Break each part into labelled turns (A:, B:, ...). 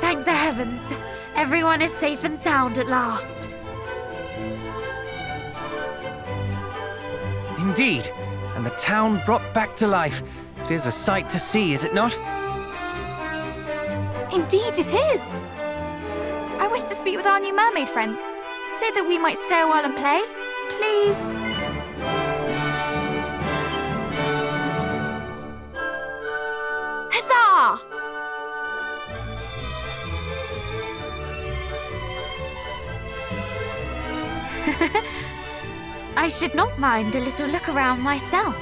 A: Thank the heavens. Everyone is safe and sound at last.
B: Indeed, and the town brought back to life. It is a sight to see, is it not?
C: Indeed it is. I wish to speak with our new mermaid friends. Say that we might stay a while and play, please. Huzzah!
A: I should not mind a little look around myself.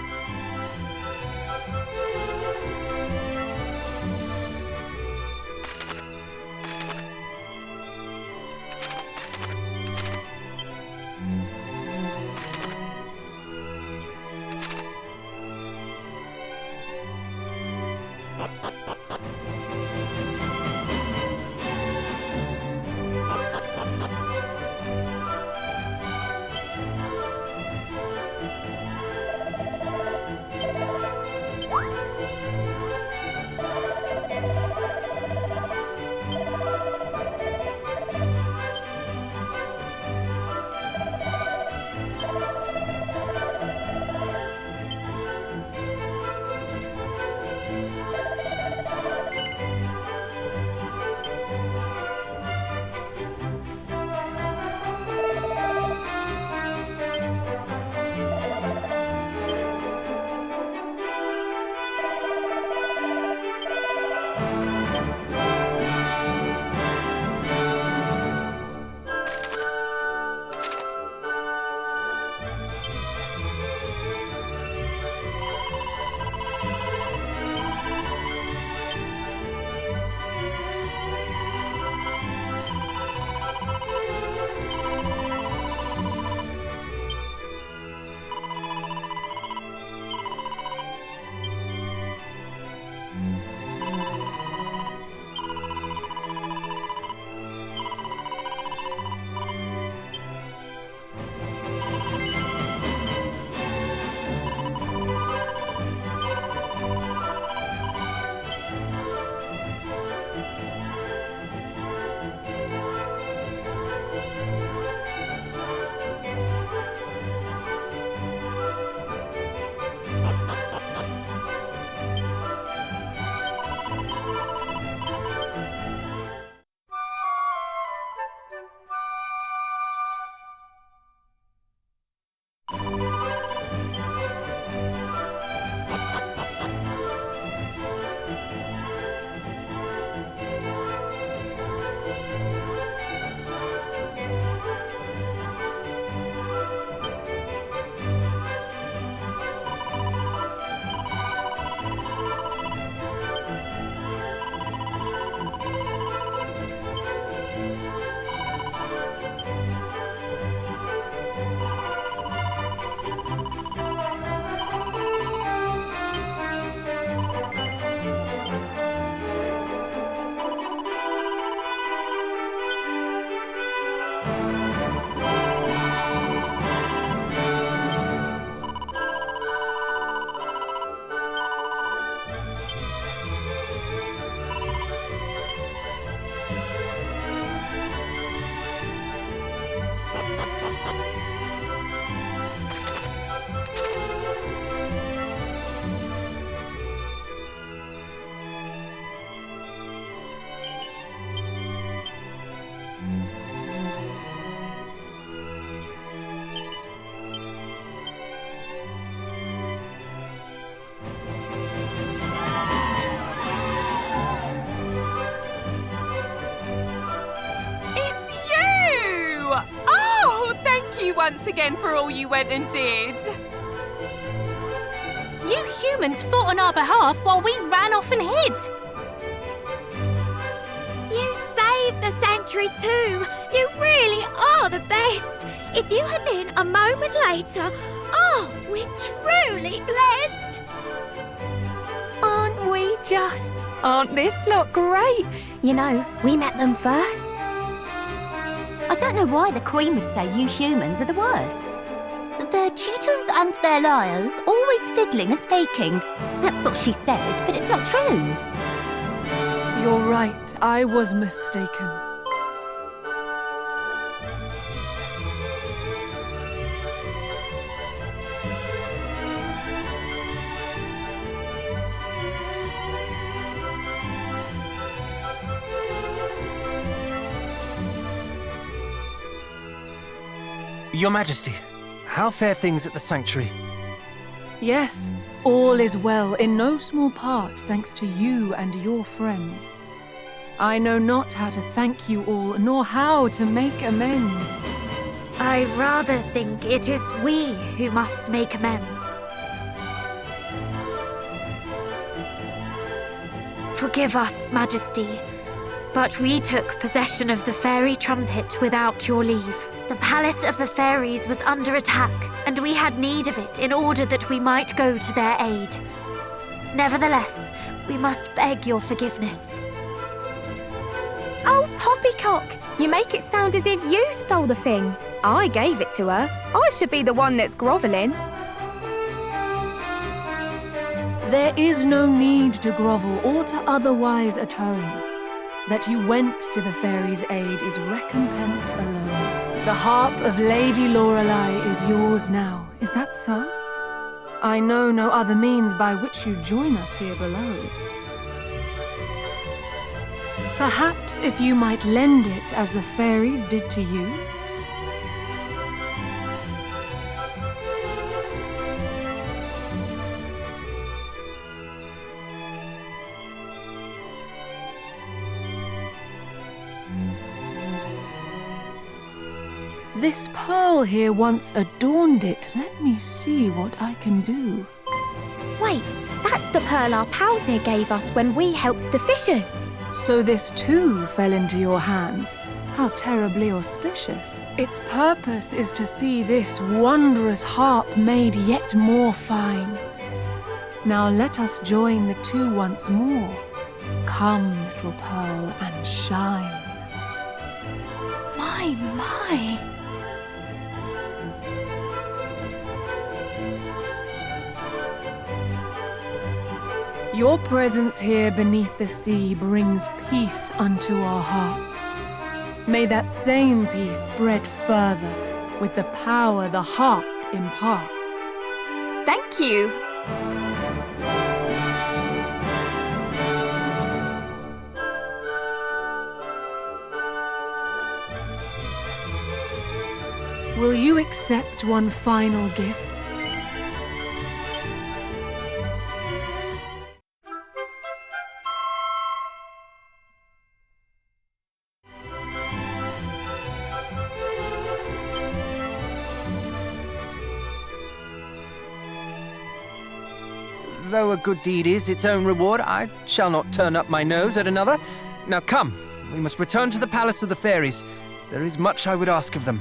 D: Once again for all you went and did.
C: You humans fought on our behalf while we ran off and hid.
A: You saved the sanctuary too. You really are the best. If you had been a moment later, oh, we're truly blessed.
D: Aren't we just? Aren't this lot great?
E: You know, we met them first. I don't know why the Queen would say you humans are the worst. They're cheaters and they're liars, always fiddling and faking. That's what she said, but it's not true.
F: You're right, I was mistaken.
B: Your Majesty, how fare things at the sanctuary?
F: Yes, all is well, in no small part thanks to you and your friends. I know not how to thank you all, nor how to make amends.
A: I rather think it is we who must make amends. Forgive us, Majesty, but we took possession of the fairy trumpet without your leave. The Palace of the Fairies was under attack, and we had need of it in order that we might go to their aid. Nevertheless, we must beg your forgiveness.
E: Oh, Poppycock! You make it sound as if you stole the thing. I gave it to her. I should be the one that's grovelling.
F: There is no need to grovel or to otherwise atone. That you went to the fairies' aid is recompense alone. The harp of Lady Lorelei is yours now, is that so? I know no other means by which you join us here below. Perhaps if you might lend it as the fairies did to you? This pearl here once adorned it. Let me see what I can do.
E: Wait, that's the pearl our pals here gave us when we helped the fishers.
F: So this too fell into your hands. How terribly auspicious. Its purpose is to see this wondrous harp made yet more fine. Now let us join the two once more. Come, little pearl, and shine.
C: My.
F: Your presence here beneath the sea brings peace unto our hearts. May that same peace spread further with the power the harp imparts.
C: Thank you.
F: Will you accept one final gift?
B: Though a good deed is its own reward, I shall not turn up my nose at another. Now come, we must return to the Palace of the Fairies. There is much I would ask of them.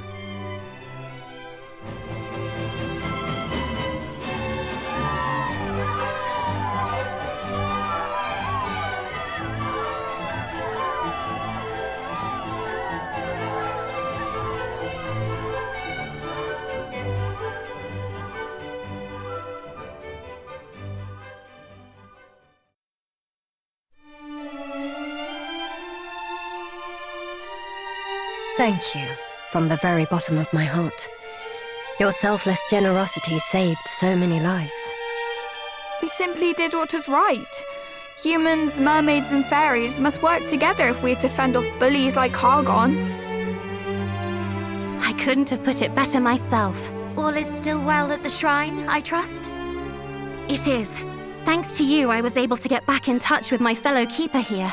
G: Thank you, from the very bottom of my heart. Your selfless generosity saved so many lives.
C: We simply did what was right. Humans, mermaids, and fairies must work together if we're to fend off bullies like Hargon.
E: I couldn't have put it better myself.
A: All is still well at the shrine, I trust?
E: It is. Thanks to you, I was able to get back in touch with my fellow keeper here.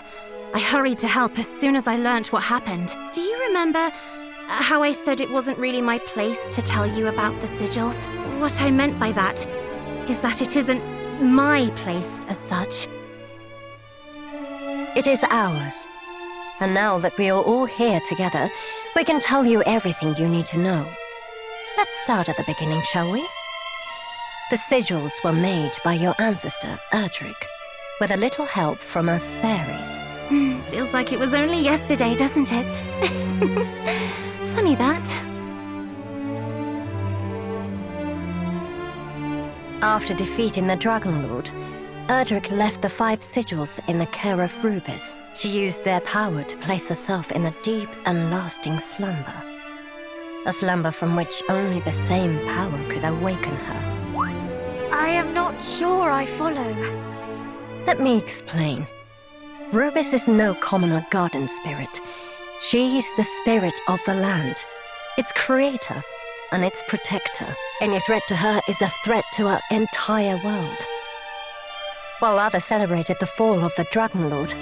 E: I hurried to help as soon as I learnt what happened. Do you remember how I said it wasn't really my place to tell you about the sigils? What I meant by that is that it isn't my place as such.
G: It is ours. And now that we are all here together, we can tell you everything you need to know. Let's start at the beginning, shall we? The sigils were made by your ancestor, Erdrick, with a little help from us fairies.
E: Feels like it was only yesterday, doesn't it? Funny that.
G: After defeating the Dragon Lord, Erdrick left the 5 sigils in the care of Rubis. She used their power to place herself in a deep and lasting slumber. A slumber from which only the same power could awaken her.
A: I am not sure I follow.
G: Let me explain. Rubis is no commoner garden spirit. She is the spirit of the land, its creator and its protector. Any threat to her is a threat to our entire world. While others celebrated the fall of the Dragon Lord,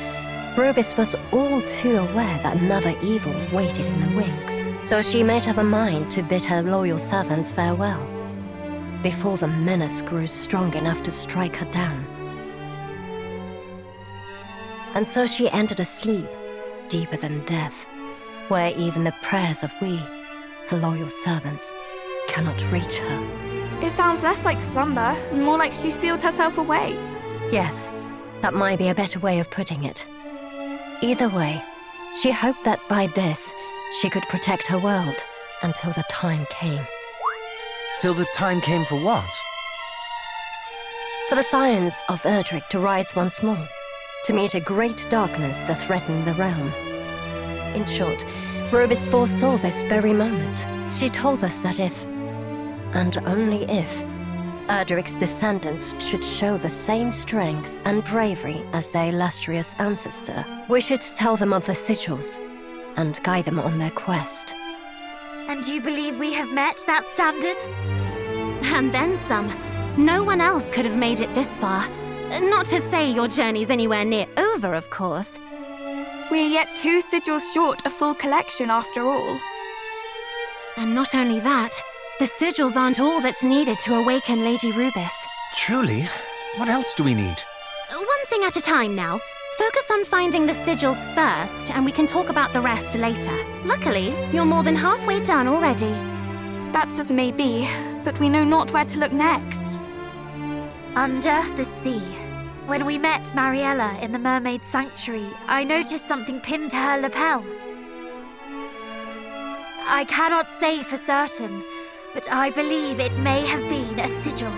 G: Rubis was all too aware that another evil waited in the wings. So she made up her mind to bid her loyal servants farewell, before the menace grew strong enough to strike her down. And so she entered a sleep deeper than death, where even the prayers of we, her loyal servants, cannot reach her.
C: It sounds less like slumber and more like she sealed herself away.
G: Yes, that might be a better way of putting it. Either way, she hoped that by this, she could protect her world until the time came.
B: Till the time came for what?
G: For the scions of Erdrick to rise once more, to meet a great darkness that threatened the realm. In short, Rubis foresaw this very moment. She told us that if, and only if, Erdrick's descendants should show the same strength and bravery as their illustrious ancestor, we should tell them of the sigils and guide them on their quest.
A: And you believe we have met that standard?
E: And then some. No one else could have made it this far. Not to say your journey's anywhere near over, of course.
C: We're yet 2 sigils short a full collection after all.
E: And not only that, the sigils aren't all that's needed to awaken Lady Rubis.
B: Truly? What else do we need?
E: One thing at a time now. Focus on finding the sigils first, and we can talk about the rest later. Luckily, you're more than halfway done already.
C: That's as may be, but we know not where to look next.
A: Under the sea. When we met Mariella in the Mermaid Sanctuary, I noticed something pinned to her lapel. I cannot say for certain, but I believe it may have been a sigil.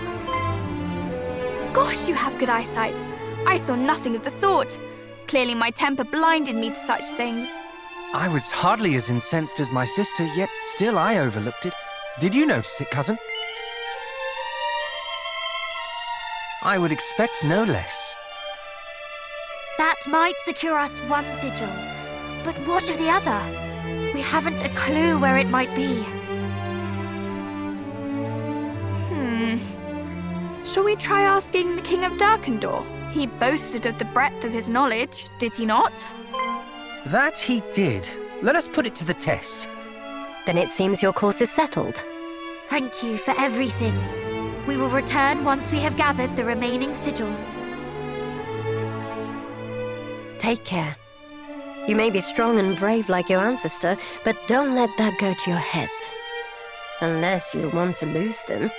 C: Gosh, you have good eyesight. I saw nothing of the sort. Clearly my temper blinded me to such things.
B: I was hardly as incensed as my sister, yet still I overlooked it. Did you notice it, cousin? I would expect no less.
A: That might secure us one sigil, but what of the other? We haven't a clue where it might be.
C: Shall we try asking the King of Darkendor? He boasted of the breadth of his knowledge, did he not?
B: That he did. Let us put it to the test.
G: Then it seems your course is settled.
A: Thank you for everything. We will return once we have gathered the remaining sigils.
G: Take care. You may be strong and brave like your ancestor, but don't let that go to your heads. Unless you want to lose them.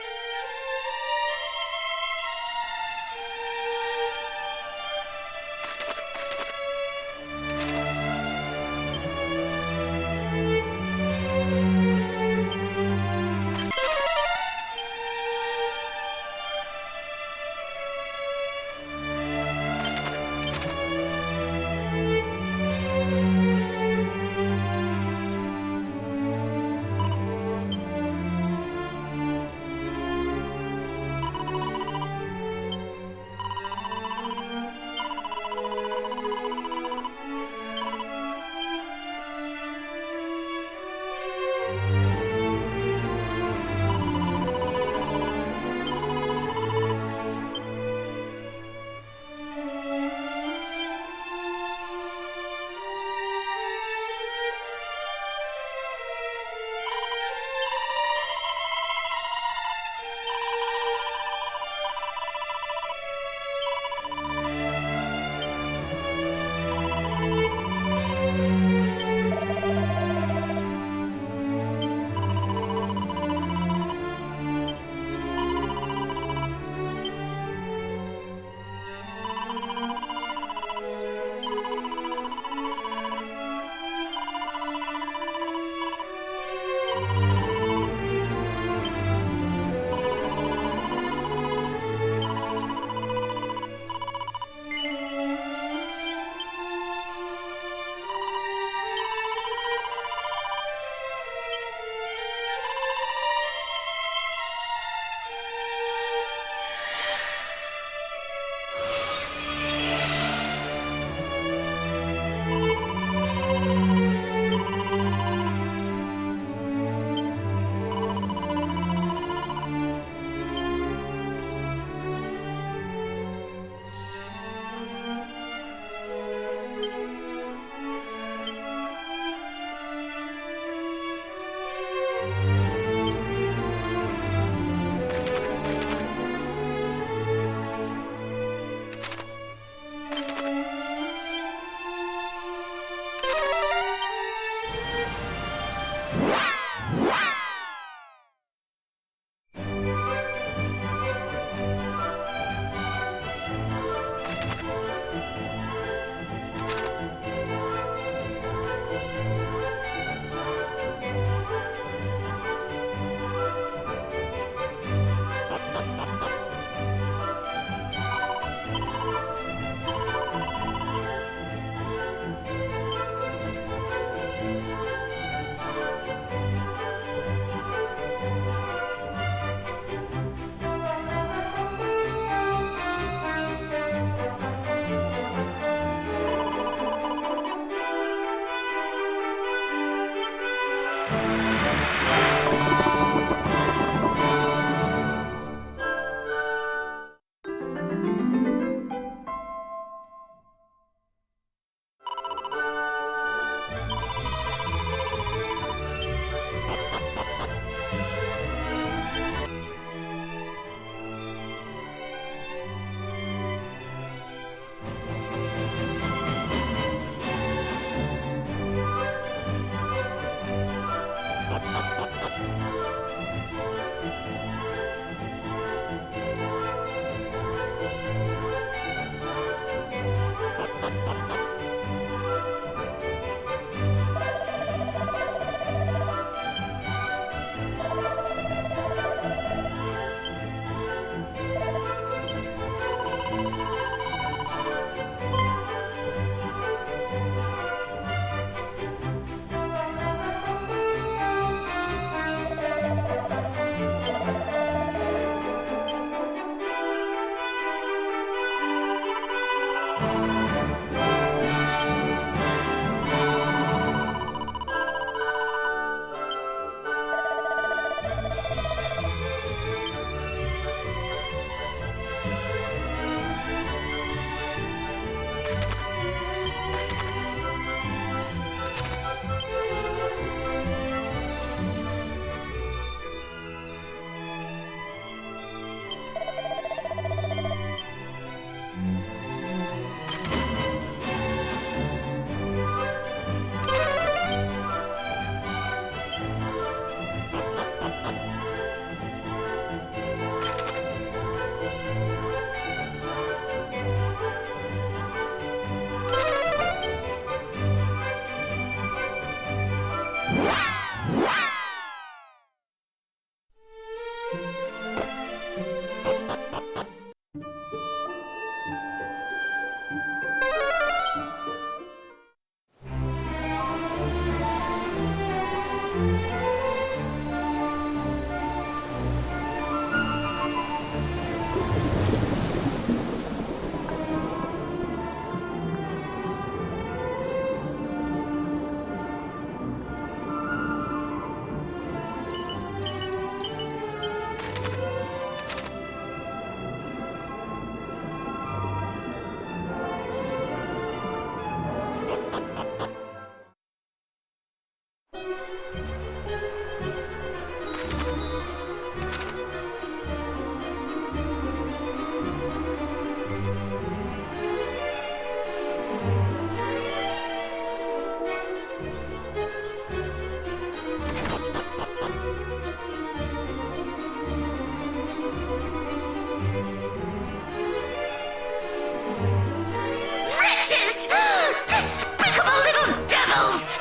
H: boils!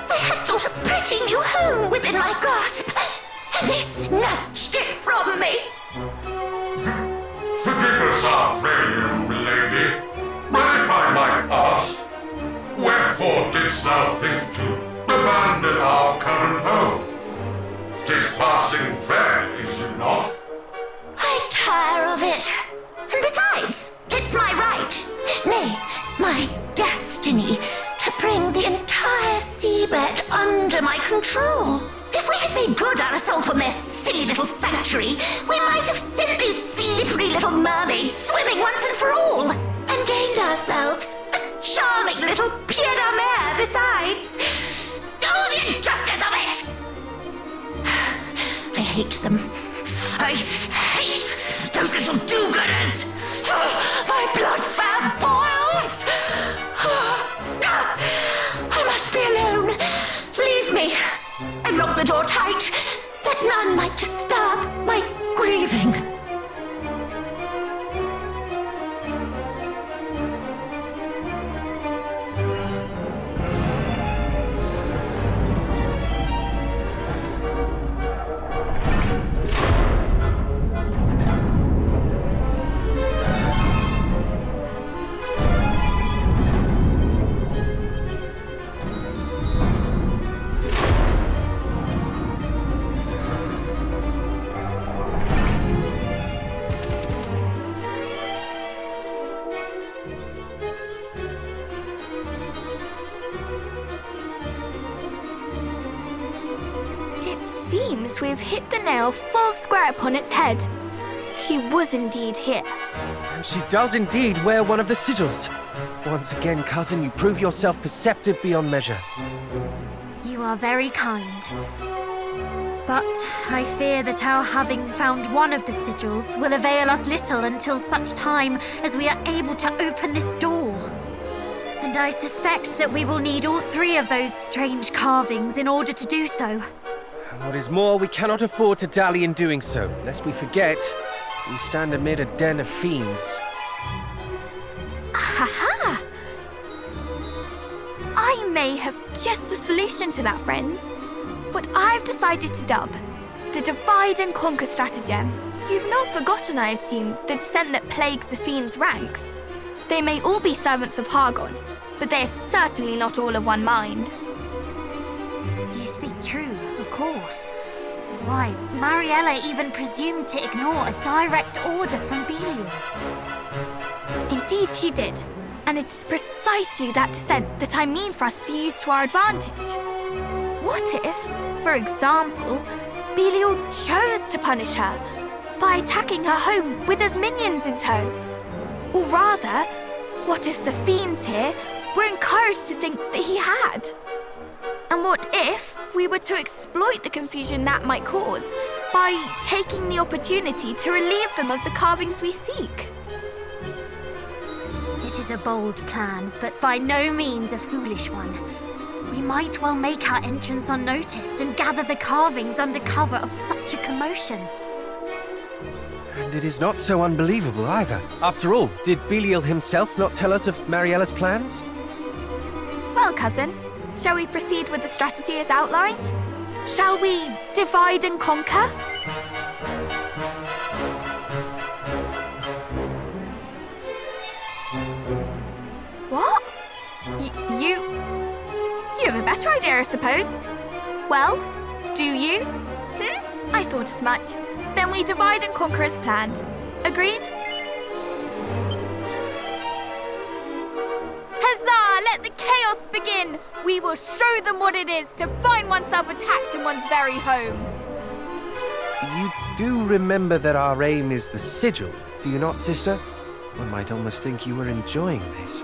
H: I had got a pretty new home within my grasp, and they snatched it from me.
I: Forgive us our failure, milady, but if I might ask, wherefore didst thou think to abandon our current home? 'Tis passing fair, is it not?
H: I tire of it. And besides, it's my right, nay, my destiny, to bring the entire seabed under my control. If we had made good our assault on their silly little sanctuary, we might have sent those slippery little mermaids swimming once and for all, and gained ourselves a charming little pied de mer besides. Oh, the injustice of it! I hate them. I hate those little do-gooders! My blood fat boils! I must be alone. Leave me, and lock the door tight, that none might disturb my grieving.
C: Seems we've hit the nail full square upon its head. She was indeed here.
B: And she does indeed wear one of the sigils. Once again, cousin, you prove yourself perceptive beyond measure.
A: You are very kind. But I fear that our having found one of the sigils will avail us little until such time as we are able to open this door. And I suspect that we will need all three of those strange carvings in order to do so.
B: What is more, we cannot afford to dally in doing so, lest we forget we stand amid a den of fiends.
C: Ha-ha! I may have just the solution to that, friends. What I've decided to dub the divide and conquer stratagem. You've not forgotten, I assume, the descent that plagues the fiends' ranks. They may all be servants of Hargon, but they are certainly not all of one mind.
A: You speak true, of course. Why, Mariella even presumed to ignore a direct order from Belial.
C: Indeed she did. And it is precisely that descent that I mean for us to use to our advantage. What if, for example, Belial chose to punish her by attacking her home with his minions in tow? Or rather, what if the fiends here were encouraged to think that he had? And what if we were to exploit the confusion that might cause by taking the opportunity to relieve them of the carvings we seek?
A: It is a bold plan, but by no means a foolish one. We might well make our entrance unnoticed and gather the carvings under cover of such a commotion.
B: And it is not so unbelievable either. After all, did Belial himself not tell us of Mariella's plans?
C: Well, cousin, shall we proceed with the strategy as outlined? Shall we divide and conquer? What? You have a better idea, I suppose. Well, do you? I thought as much. Then we divide and conquer as planned. Agreed? Huzzah! Let the chaos begin! We will show them what it is to find oneself attacked in one's very home.
B: You do remember that our aim is the sigil, do you not, sister? One might almost think you were enjoying this.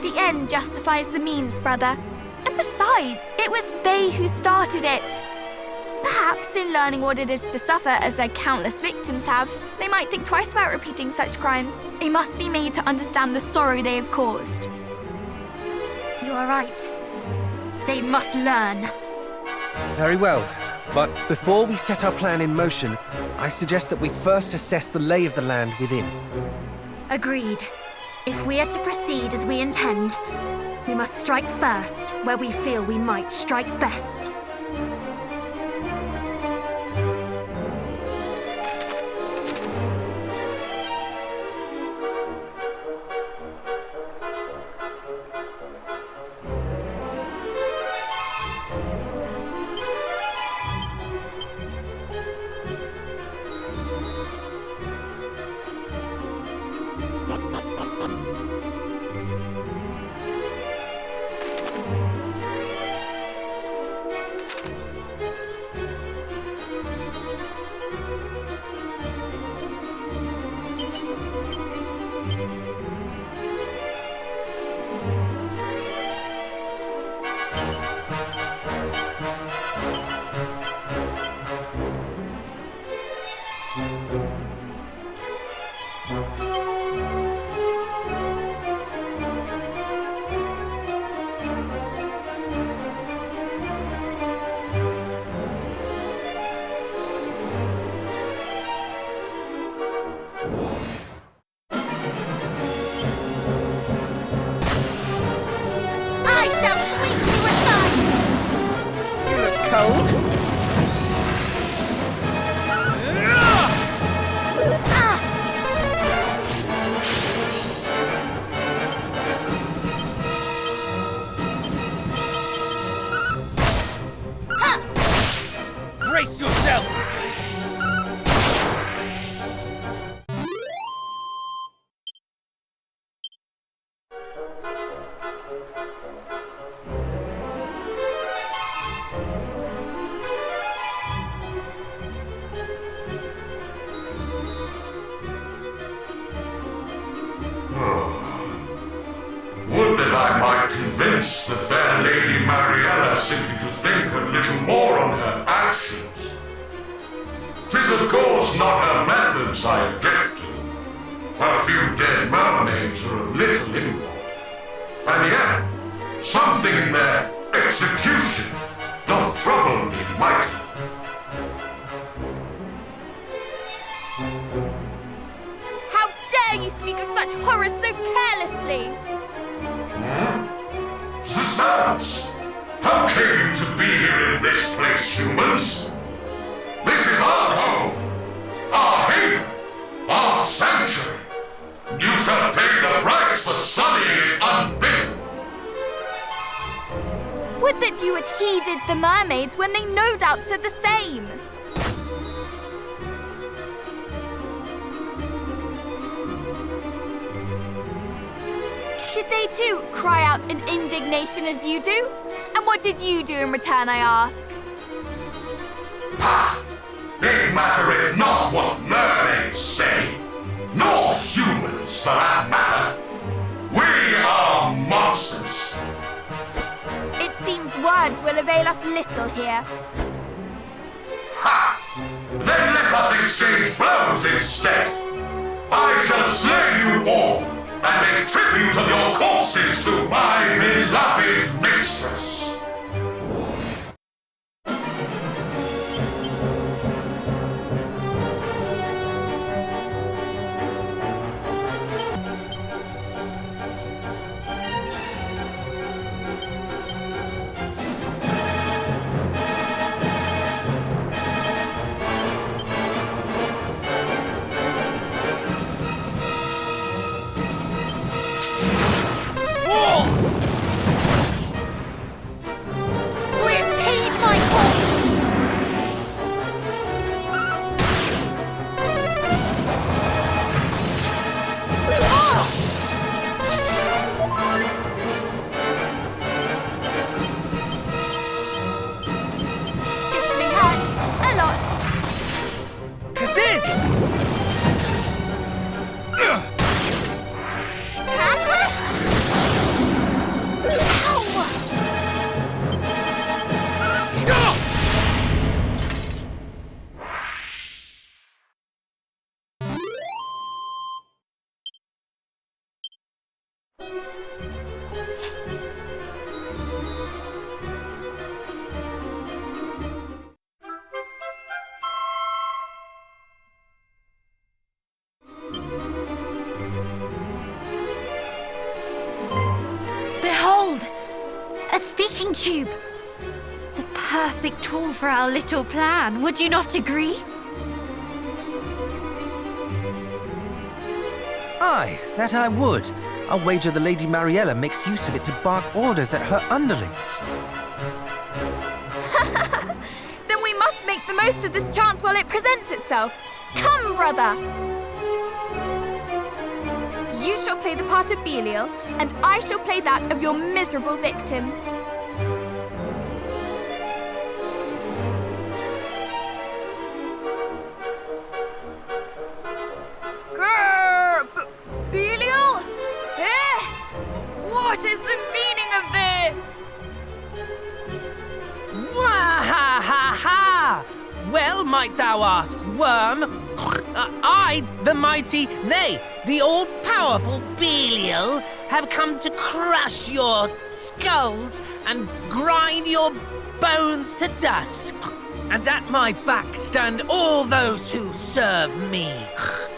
C: The end justifies the means, brother. And besides, it was they who started it. Perhaps in learning what it is to suffer as their countless victims have, they might think twice about repeating such crimes. They must be made to understand the sorrow they have caused.
A: You are right. They must learn.
B: Very well. But before we set our plan in motion, I suggest that we first assess the lay of the land within.
A: Agreed. If we are to proceed as we intend, We must strike first, where we feel we might strike best.
C: I shall sweetly recite!
B: You look cold. Brace yourself!
I: Would that I might convince the fair Lady Mariella simply to think a little more on her actions. 'Tis of course not her methods I object to. Her few dead mermaids are of little import. And yet, something in their execution doth trouble me mightily.
C: How dare you speak of such horrors so carelessly?
I: Scions! How came you to be here in this place, humans? This is our home, our haven, our sanctuary. You shall pay the price for sullying it unbidden.
C: Would that you had heeded the mermaids when they no doubt said the same. Did they too cry out in indignation as you do? And what did you do in return, I ask?
I: Pah! It mattereth not what mermaids say, nor humans for that matter. We are monsters.
C: It seems words will avail us little here.
I: Ha! Then let us exchange blows instead. I shall slay you all and make tribute of your corpses to my beloved mistress.
A: speaking tube. The perfect tool for our little plan, would you not agree?
B: Aye, that I would. I'll wager the Lady Mariella makes use of it to bark orders at her underlings.
C: Then we must make the most of this chance while it presents itself. Come, brother! You shall play the part of Belial, and I shall play that of your miserable victim. Belial? What is the meaning of this?
B: Wah-ha-ha-ha! Well, might thou ask, worm? I, the mighty, nay, the all-powerful Belial, have come to crush your skulls and grind your bones to dust. And at my back stand all those who serve me.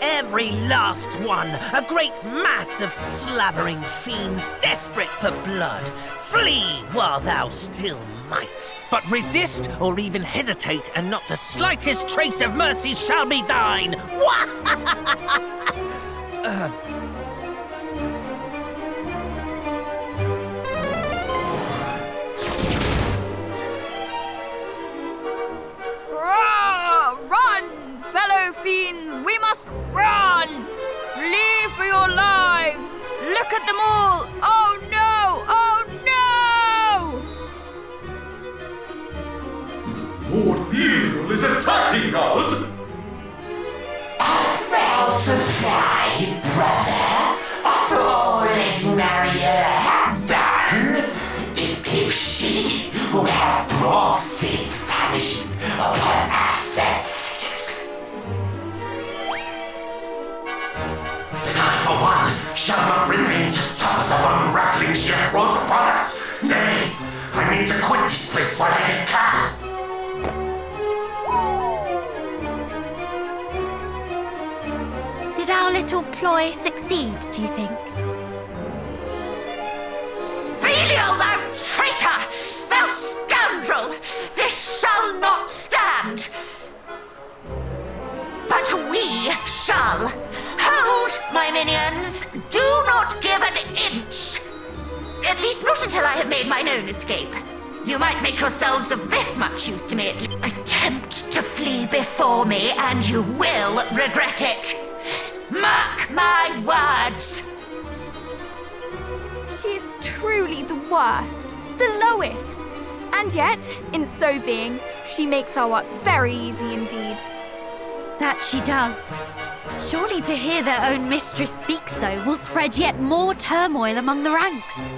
B: Every last one, a great mass of slavering fiends desperate for blood. Flee while thou still might. But resist or even hesitate, and not the slightest trace of mercy shall be thine.
C: Run, fellow fiends! We must run! Flee for your lives! Look at them all! Oh no! Oh no!
I: Lord Belial is attacking us!
H: Well, surprise, brother. After all Lady Mariella had done, if she would have brought this punishment upon us, then I, for one, shall not remain to suffer the bone-rattling she hath brought upon us. Nay, I mean to quit this place while I can.
A: Did our little ploy succeed, do you think?
H: Belial, thou traitor! Thou scoundrel! This shall not stand! But we shall! Hold, my minions! Do not give an inch! At least not until I have made mine own escape. You might make yourselves of this much use to me at least. Attempt to flee before me, and you will regret it! Mark my words!
C: She is truly the worst, the lowest. And yet, in so being, she makes our work very easy indeed.
A: That she does. Surely to hear their own mistress speak so will spread yet more turmoil among the ranks.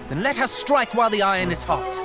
B: Then let us strike while the iron is hot.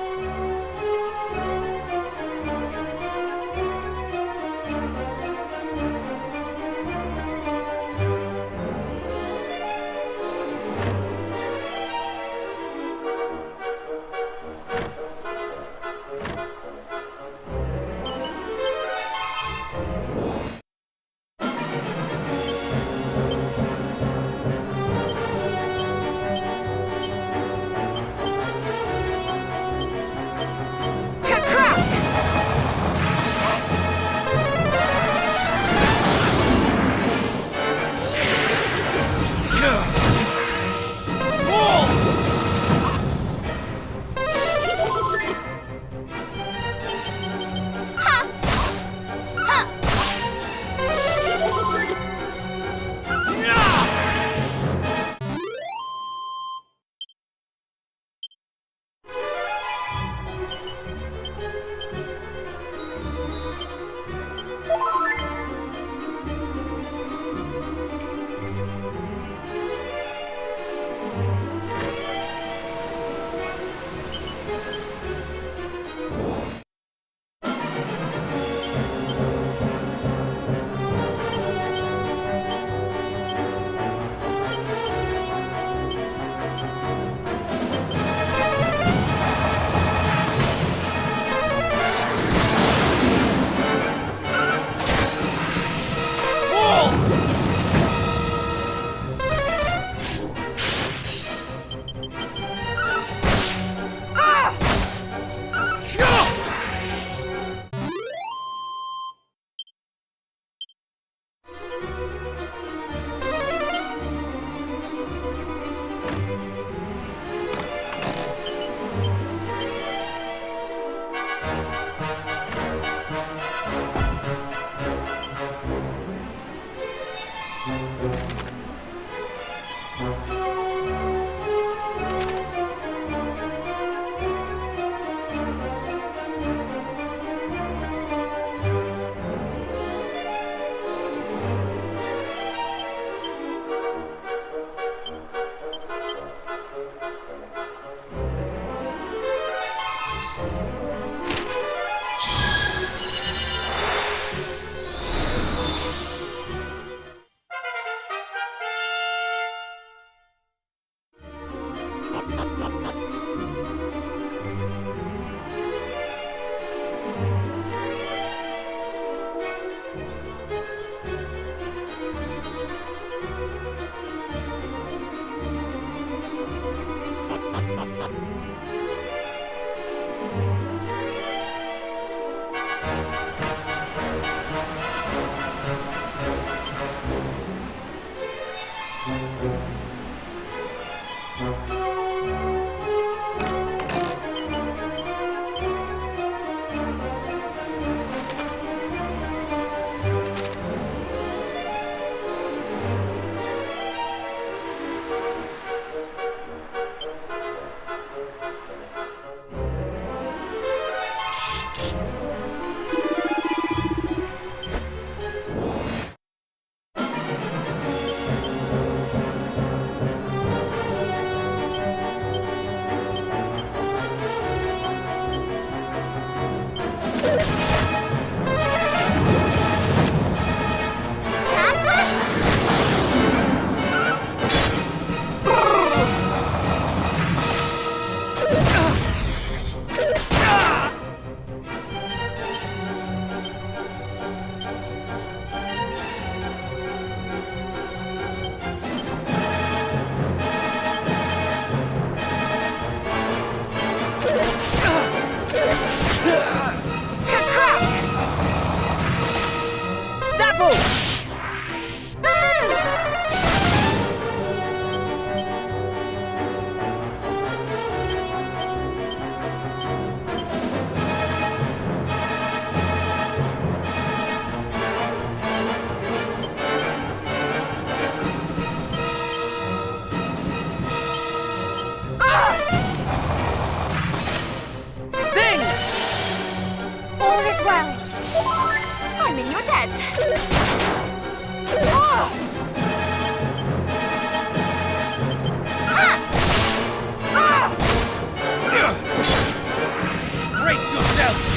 B: Brace yourself!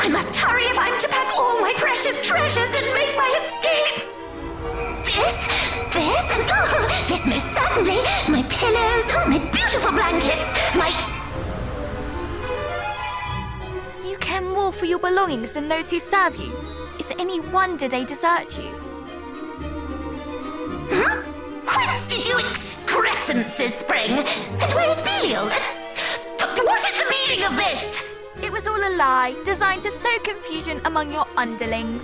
H: I must hurry if I'm to pack all my precious treasures and make my escape! This, and this most certainly, my pillows, my beautiful blankets, my...
C: You care more for your belongings than those who serve you. Is it any wonder they desert you?
H: Whence did you excrescences spring? And where is Belial? What is the meaning of this?
C: It was all a lie, designed to sow confusion among your underlings.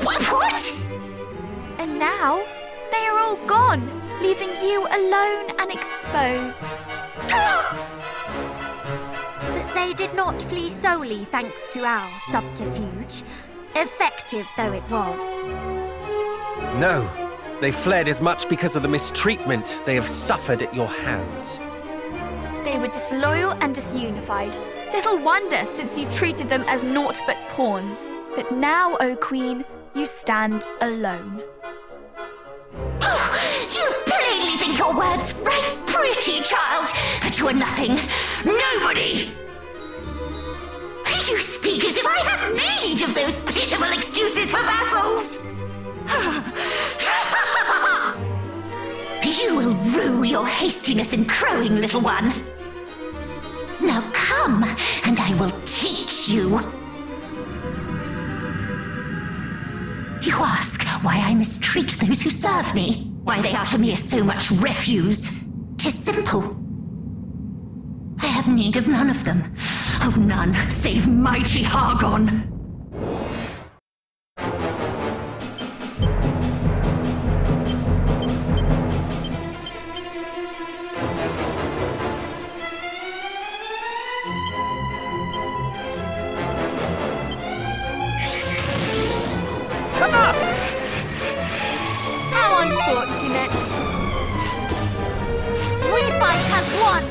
H: What?
C: And now, they are all gone, leaving you alone and exposed.
A: They did not flee solely thanks to our subterfuge, effective though it was.
B: No, they fled as much because of the mistreatment they have suffered at your hands.
C: They were disloyal and disunified. Little wonder, since you treated them as naught but pawns. But now, O Queen, you stand alone.
H: You plainly think your words right pretty, child, but you are nothing. Nobody! You speak as if I have need of those pitiful excuses for vassals! You will rue your hastiness in crowing, little one. Now come, and I will teach you. You ask why I mistreat those who serve me, why they are to me so much refuse. 'Tis simple. I have need of none of them, of none save mighty Hargon.
C: How unfortunate.
A: We fight as one!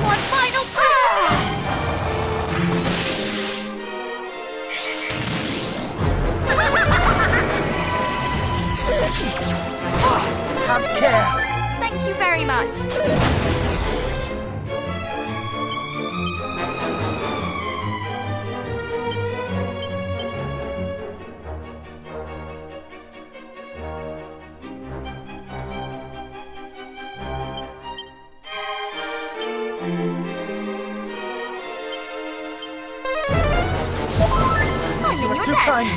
A: One final
B: Have care!
C: Thank you very much.
B: You are too kind!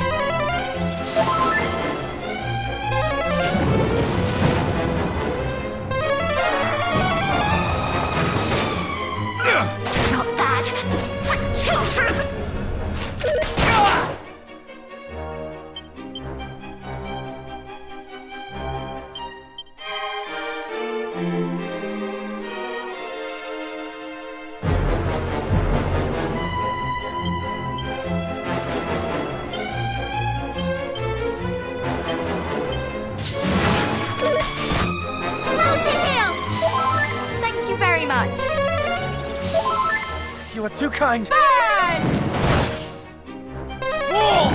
C: Start!
B: You are too kind.
C: Burn!
B: Fool!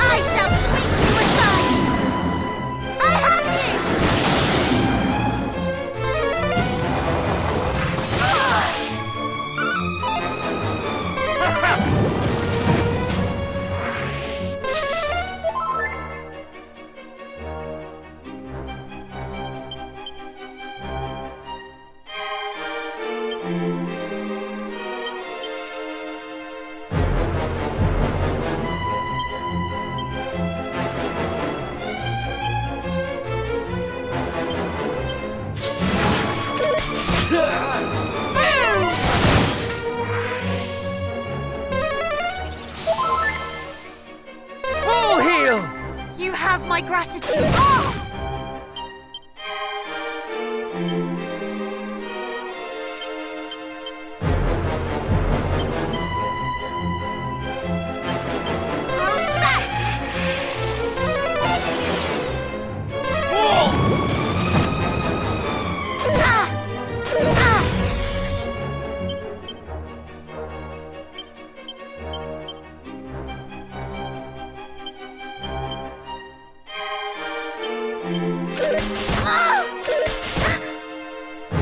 C: I shall sweep you aside! I have you!
B: Full heal!
A: You have my gratitude. Oh!
C: How's that?
B: Full!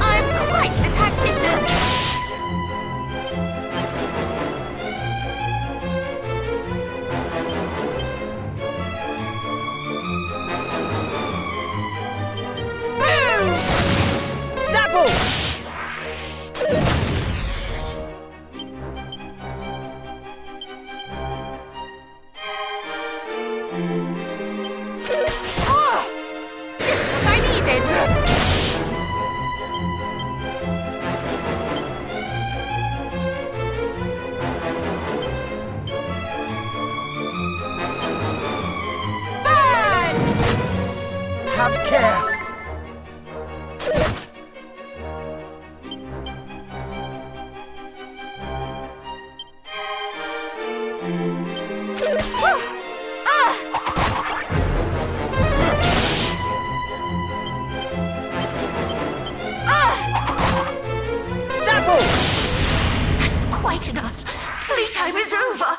C: I'm quite the tactician!
B: Zapple!
C: Just what I needed! Burn!
B: Have care! Zapple!
H: That's quite enough. Playtime is over.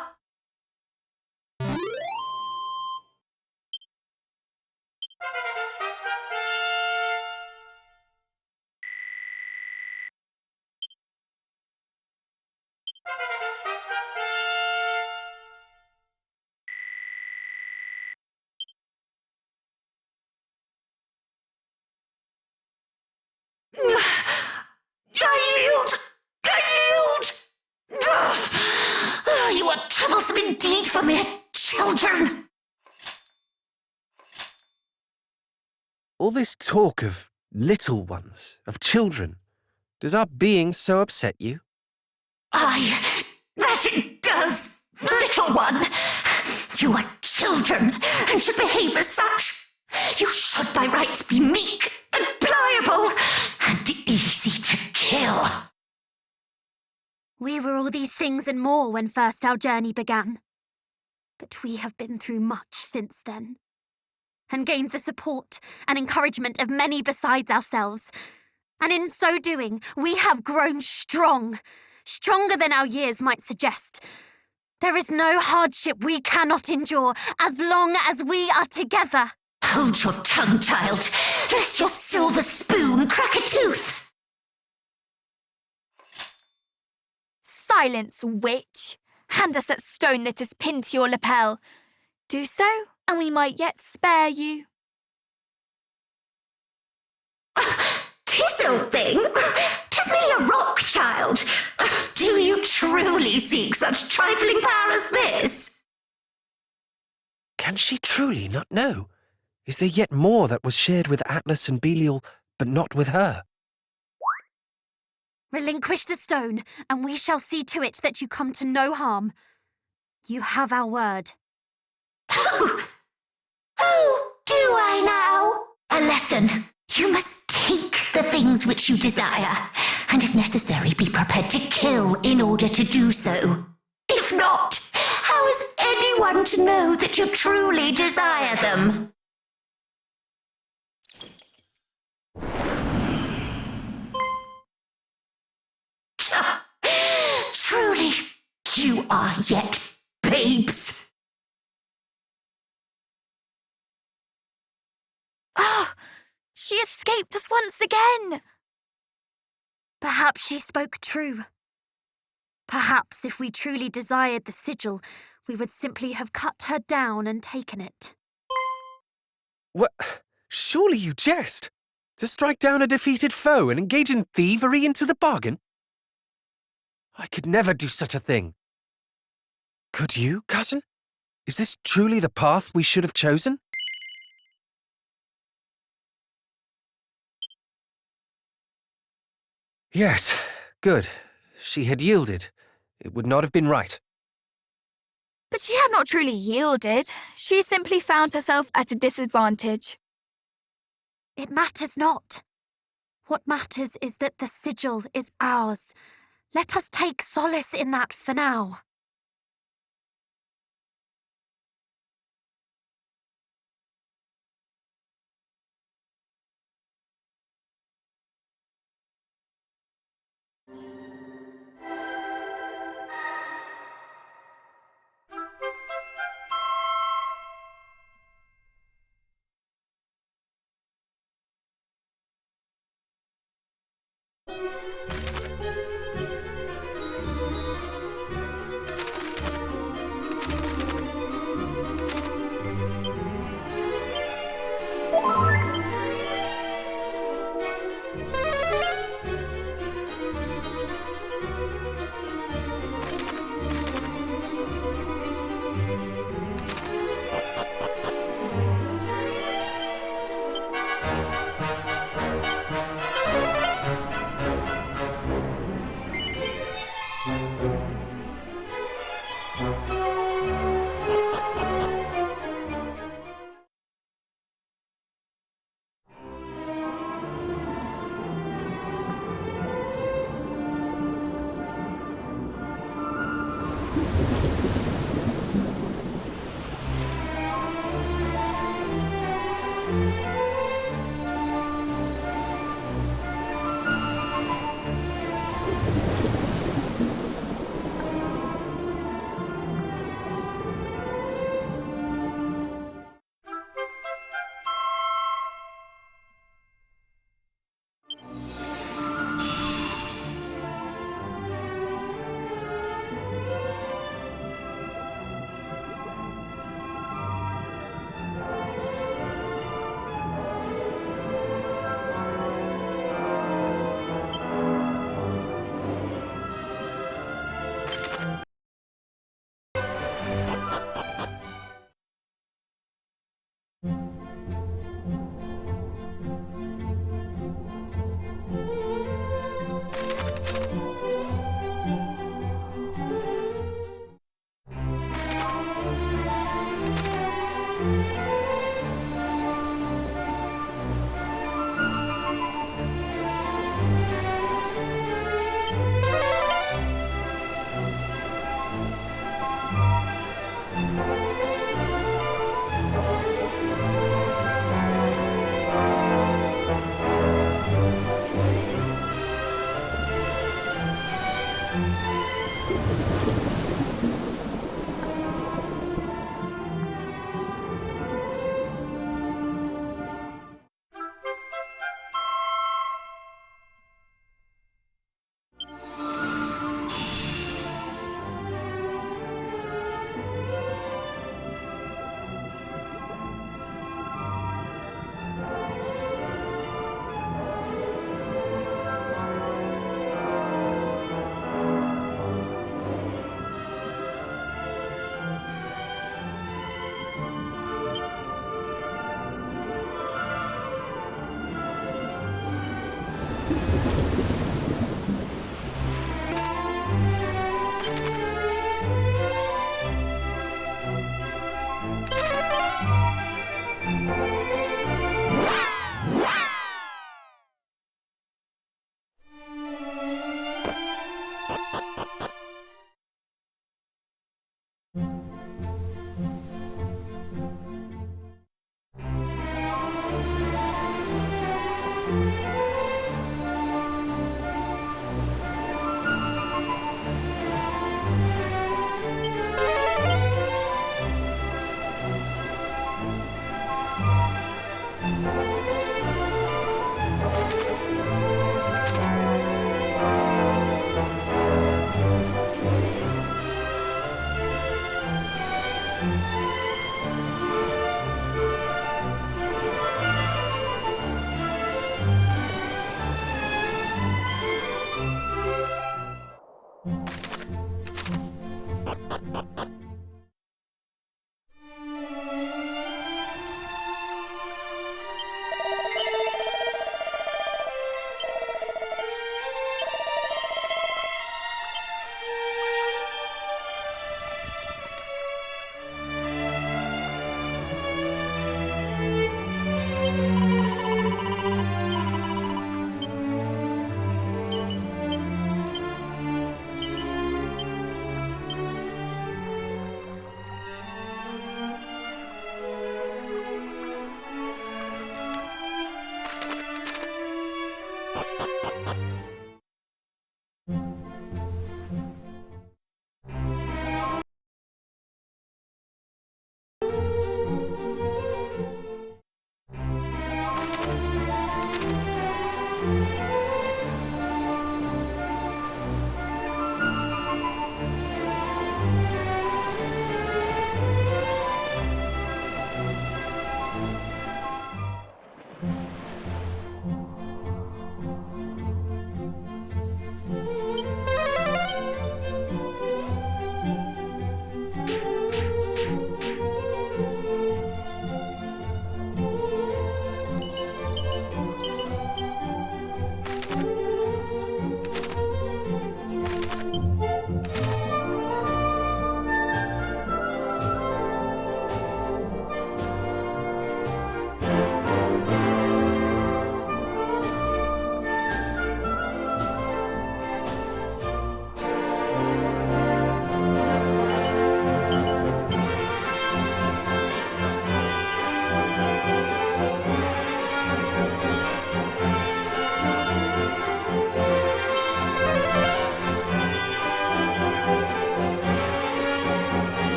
H: I yield! I yield! You are troublesome indeed for mere children.
B: All this talk of little ones, of children, does our being so upset you?
H: Aye, that it does, little one. You are children and should behave as such. You should by rights be meek and pliable and easy to kill.
A: We were all these things and more when first our journey began. But we have been through much since then, and gained the support and encouragement of many besides ourselves. And in so doing, we have grown strong, stronger than our years might suggest. There is no hardship we cannot endure as long as we are together.
H: Hold your tongue, child, lest your silver spoon crack a tooth.
C: Silence, witch! Hand us that stone that is pinned to your lapel. Do so, and we might yet spare you.
H: 'Tis old thing. 'Tis merely a rock, child. Do you truly seek such trifling power as this?
B: Can she truly not know?
J: Is there yet more that was shared with Atlas and Belial, but not with her?
A: Relinquish the stone, and we shall see to it that you come to no harm. You have our word.
H: Oh, do I now? A lesson. You must take the things which you desire, and if necessary, be prepared to kill in order to do so. If not, how is anyone to know that you truly desire them? Truly, you are yet babes.
C: Oh, she escaped us once again.
A: Perhaps she spoke true. Perhaps if we truly desired the sigil, we would simply have cut her down and taken it.
J: What? Surely you jest! To strike down a defeated foe and engage in thievery into the bargain? I could never do such a thing. Could you, cousin? Is this truly the path we should have chosen? Yes, good. She had yielded. It would not have been right.
C: But she had not truly yielded. She simply found herself at a disadvantage.
A: It matters not. What matters is that the sigil is ours. Let us take solace in that for now.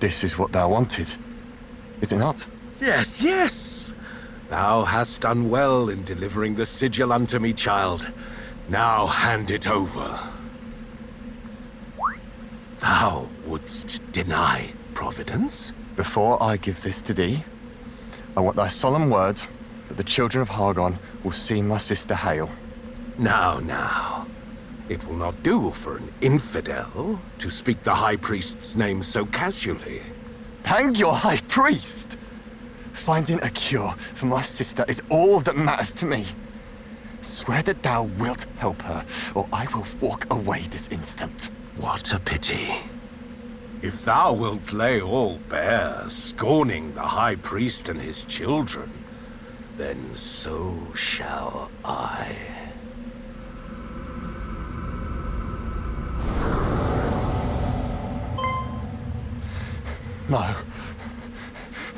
K: This is what thou wanted, is it not?
L: Yes, yes. Thou hast done well in delivering the sigil unto me, child. Now hand it over. Thou wouldst deny Providence?
K: Before I give this to thee, I want thy solemn word that the children of Hargon will see my sister Hale.
L: Now. It will not do for an infidel to speak the High Priest's name so casually.
K: Hang your High Priest! Finding a cure for my sister is all that matters to me. Swear that thou wilt help her, or I will walk away this instant.
L: What a pity. If thou wilt lay all bare, scorning the High Priest and his children, then so shall I.
K: No.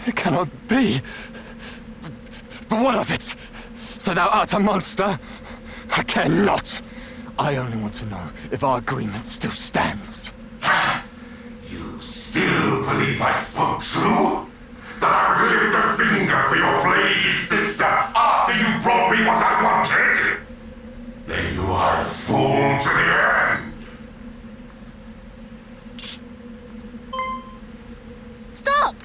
K: It cannot be. But what of it? So thou art a monster? I care not. I only want to know if our agreement still stands.
I: You still believe I spoke true? That I would lift a finger for your plaguey sister after you brought me what I wanted? Then you are a fool to the end.
A: Stop!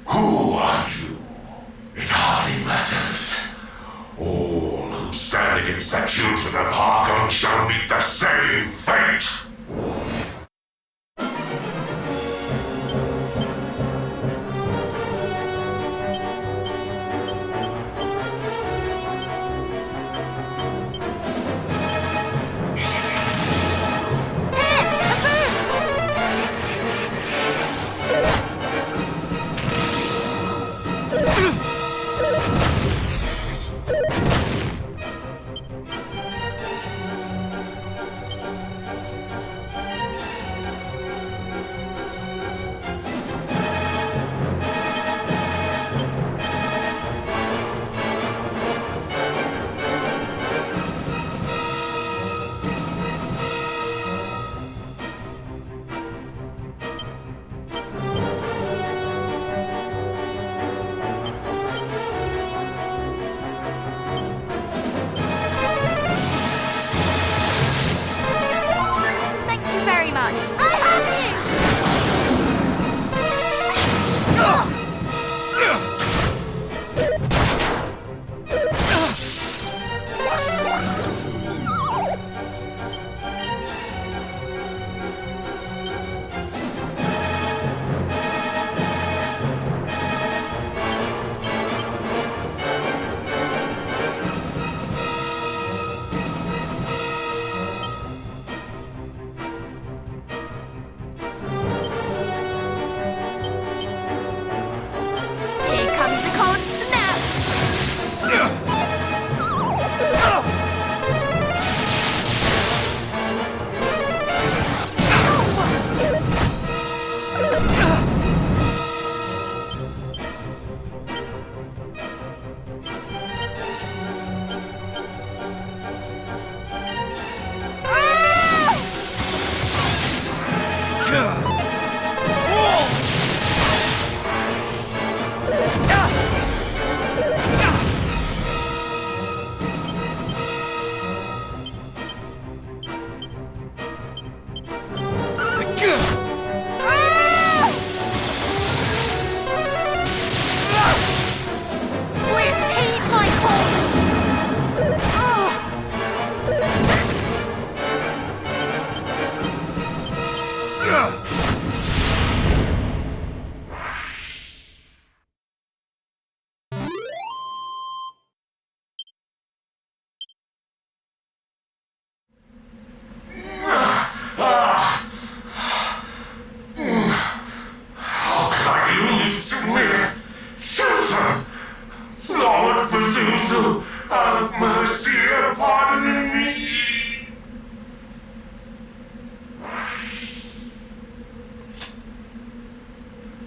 I: Who are you? It hardly matters. All who stand against the children of Hargon shall meet the same fate.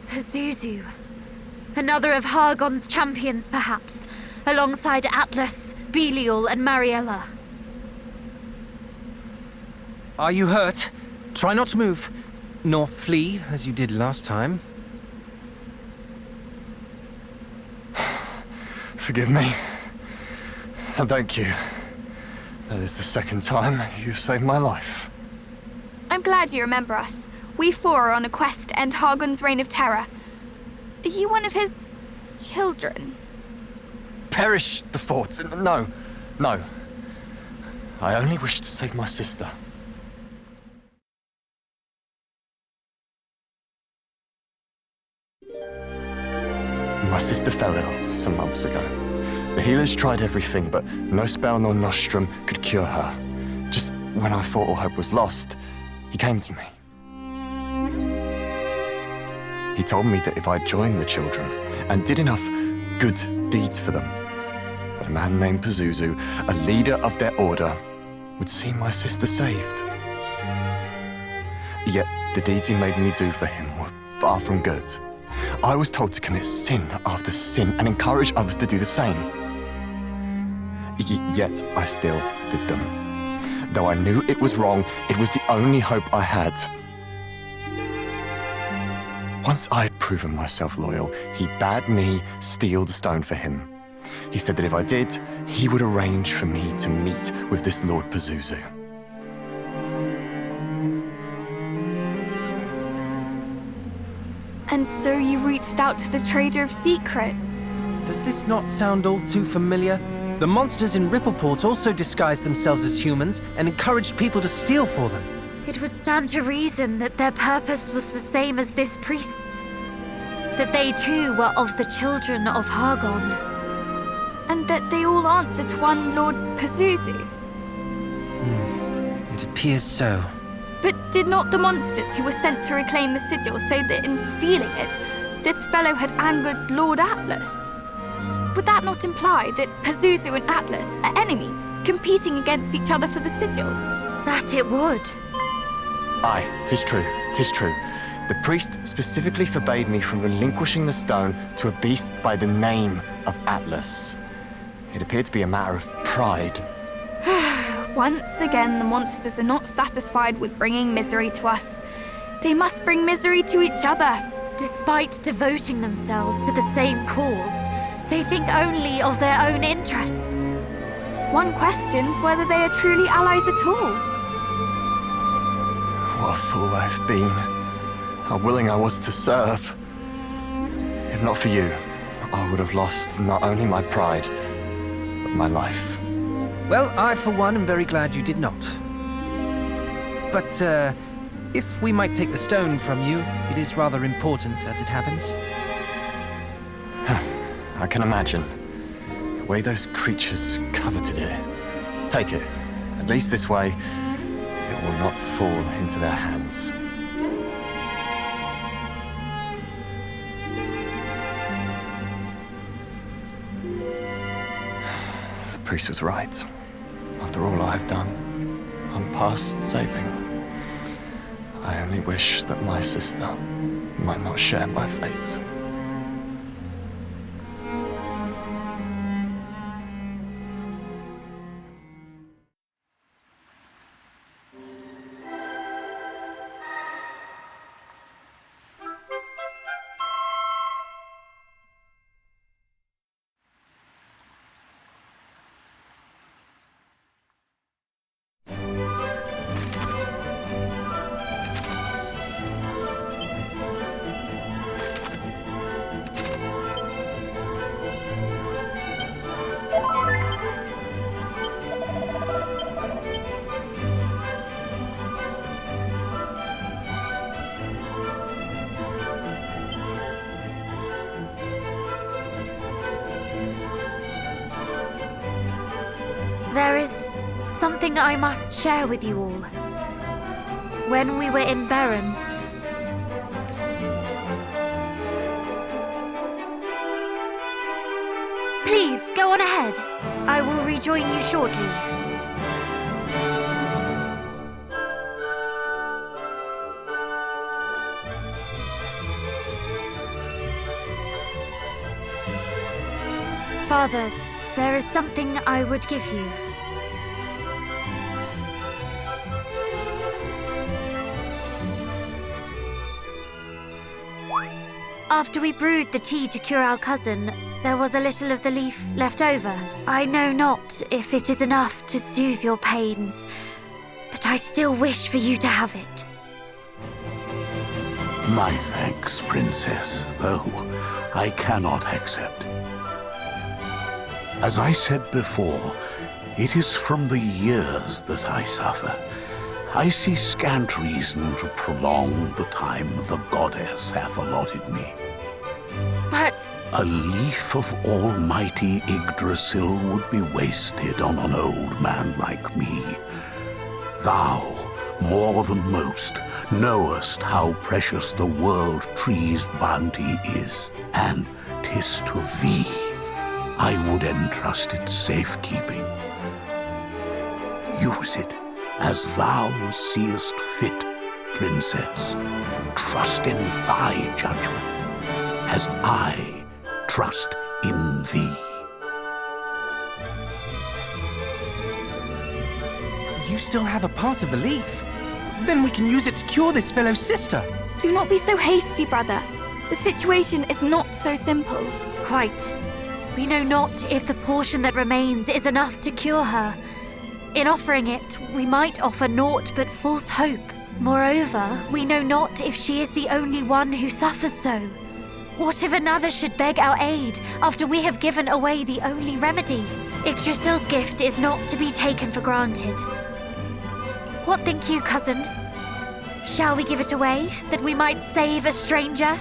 A: Pazuzu. Another of Hargon's champions, perhaps, alongside Atlas, Belial, and Mariella.
J: Are you hurt? Try not to move. nor flee as you did last time.
K: Forgive me. And thank you. That is the second time you've saved my life.
C: I'm glad you remember us. We four are on a quest to end Hargon's reign of terror. Are you one of his children?
K: Perish the thoughts. No. I only wish to save my sister. My sister fell ill some months ago. The healers tried everything, but no spell nor nostrum could cure her. Just when I thought all hope was lost, he came to me. He told me that if I joined the children and did enough good deeds for them, that a man named Pazuzu, a leader of their order, would see my sister saved. Yet the deeds he made me do for him were far from good. I was told to commit sin after sin and encourage others to do the same. Yet I still did them. Though I knew it was wrong, it was the only hope I had. Once I had proven myself loyal, he bade me steal the stone for him. He said that if I did, he would arrange for me to meet with this Lord Pazuzu.
C: And so you reached out to the Trader of Secrets.
J: Does this not sound all too familiar? The monsters in Rippleport also disguised themselves as humans and encouraged people to steal for them.
A: It would stand to reason that their purpose was the same as this priest's. That they too were of the children of Hargon.
C: And that they all answer to one Lord Pazuzu.
J: It appears so.
C: But did not the monsters who were sent to reclaim the sigil say that in stealing it, this fellow had angered Lord Atlas? Would that not imply that Pazuzu and Atlas are enemies, competing against each other for the sigils?
A: That it would.
K: Aye, 'tis true. The priest specifically forbade me from relinquishing the stone to a beast by the name of Atlas. It appeared to be a matter of pride.
C: Once again, the monsters are not satisfied with bringing misery to us. They must bring misery to each other.
A: Despite devoting themselves to the same cause, they think only of their own interests.
C: One questions whether they are truly allies at all.
K: What a fool I've been. How willing I was to serve. If not for you, I would have lost not only my pride, but my life.
J: Well, I, for one, am very glad you did not. But, if we might take the stone from you, it is rather important as it happens.
K: I can imagine. The way those creatures coveted it. Take it. At least this way, it will not fall into their hands. The priest was right. After all I've done, I'm past saving. I only wish that my sister might not share my fate.
A: There is something I must share with you all. When we were in Berren, please go on ahead. I will rejoin you shortly. Father, there is something I would give you. After we brewed the tea to cure our cousin, there was a little of the leaf left over. I know not if it is enough to soothe your pains, but I still wish for you to have it.
L: My thanks, Princess, though I cannot accept. As I said before, it is from the years that I suffer. I see scant reason to prolong the time the goddess hath allotted me.
A: But
L: A leaf of almighty Yggdrasil would be wasted on an old man like me. Thou, more than most, knowest how precious the world tree's bounty is, and 'tis to thee I would entrust its safekeeping. Use it as thou seest fit, Princess. Trust in thy judgment, as I trust in thee.
J: You still have a part of the leaf. Then we can use it to cure this fellow sister.
C: Do not be so hasty, brother. The situation is not so simple.
A: quite. We know not if the portion that remains is enough to cure her. In offering it, we might offer naught but false hope. Moreover, we know not if she is the only one who suffers so. What if another should beg our aid after we have given away the only remedy? Yggdrasil's gift is not to be taken for granted. What think you, cousin? Shall we give it away, that we might save a stranger?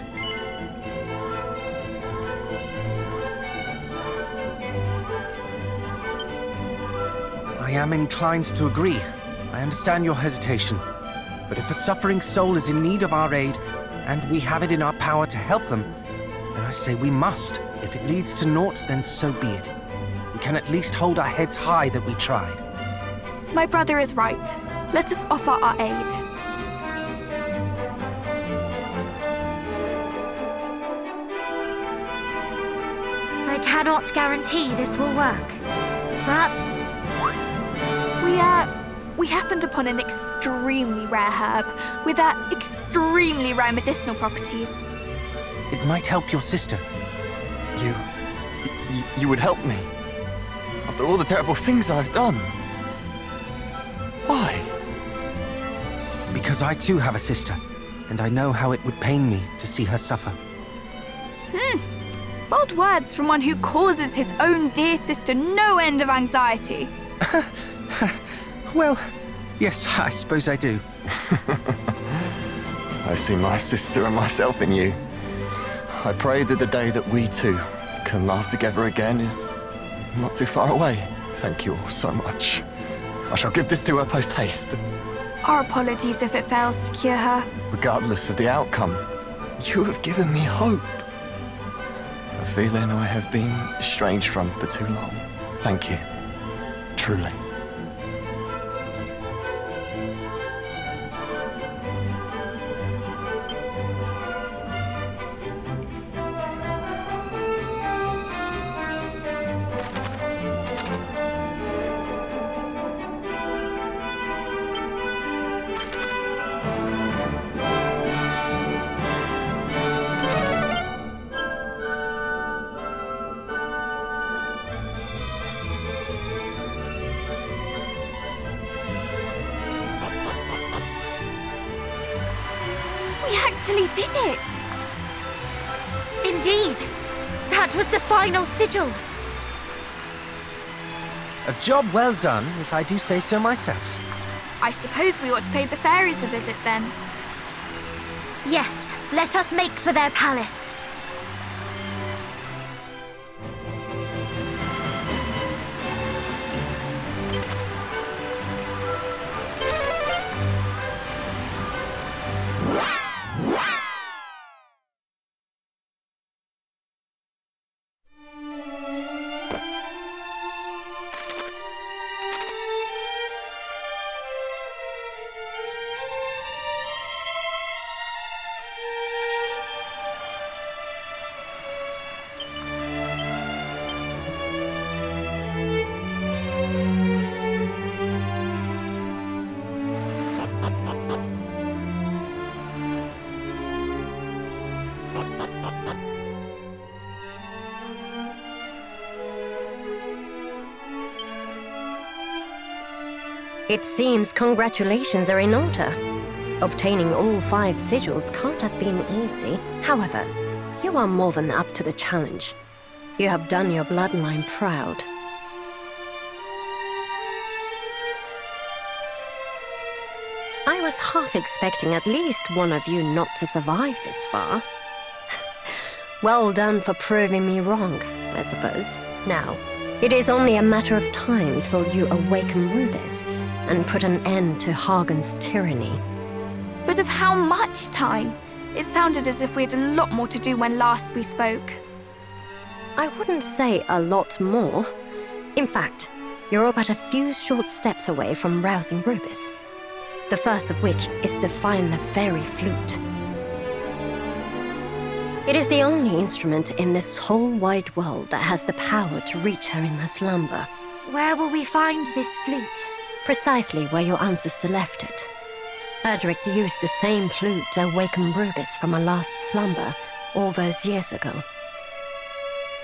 J: I am inclined to agree. I understand your hesitation. But if a suffering soul is in need of our aid, and we have it in our power to help them, then I say we must. If it leads to naught, then so be it. We can at least hold our heads high that we tried.
C: My brother is right. Let us offer our aid.
A: I cannot guarantee this will work, but
C: We happened upon an extremely rare herb with extremely rare medicinal properties.
J: It might help your sister.
K: You would help me? After all the terrible things I've done? Why?
J: Because I too have a sister, and I know how it would pain me to see her suffer.
C: Bold words from one who causes his own dear sister no end of anxiety.
J: Well, yes, I suppose I do.
K: I see my sister and myself in you. I pray that the day that we two can laugh together again is not too far away. Thank you all so much. I shall give this to her post-haste.
C: Our apologies if it fails to cure her.
K: Regardless of the outcome, you have given me hope. A feeling I have been estranged from for too long. Thank you. Truly.
C: We actually did it!
A: indeed, that was the final sigil.
J: A job well done, if I do say so myself.
C: I suppose we ought to pay the fairies a visit then.
A: Yes, let us make for their palace.
G: It seems congratulations are in order. Obtaining all 5 sigils can't have been easy. However, you are more than up to the challenge. You have done your bloodline proud. I was half expecting at least one of you not to survive this far. Well done for proving me wrong, I suppose. Now, it is only a matter of time till you awaken Rubis and put an end to Hagen's tyranny.
C: But of how much time? It sounded as if we had a lot more to do when last we spoke.
G: I wouldn't say a lot more. In fact, you're but a few short steps away from rousing Rubis. The first of which is to find the fairy flute. It is the only instrument in this whole wide world that has the power to reach her in her slumber.
A: Where will we find this flute?
G: Precisely where your ancestor left it. Erdrick used the same flute to awaken Rubis from her last slumber all those years ago.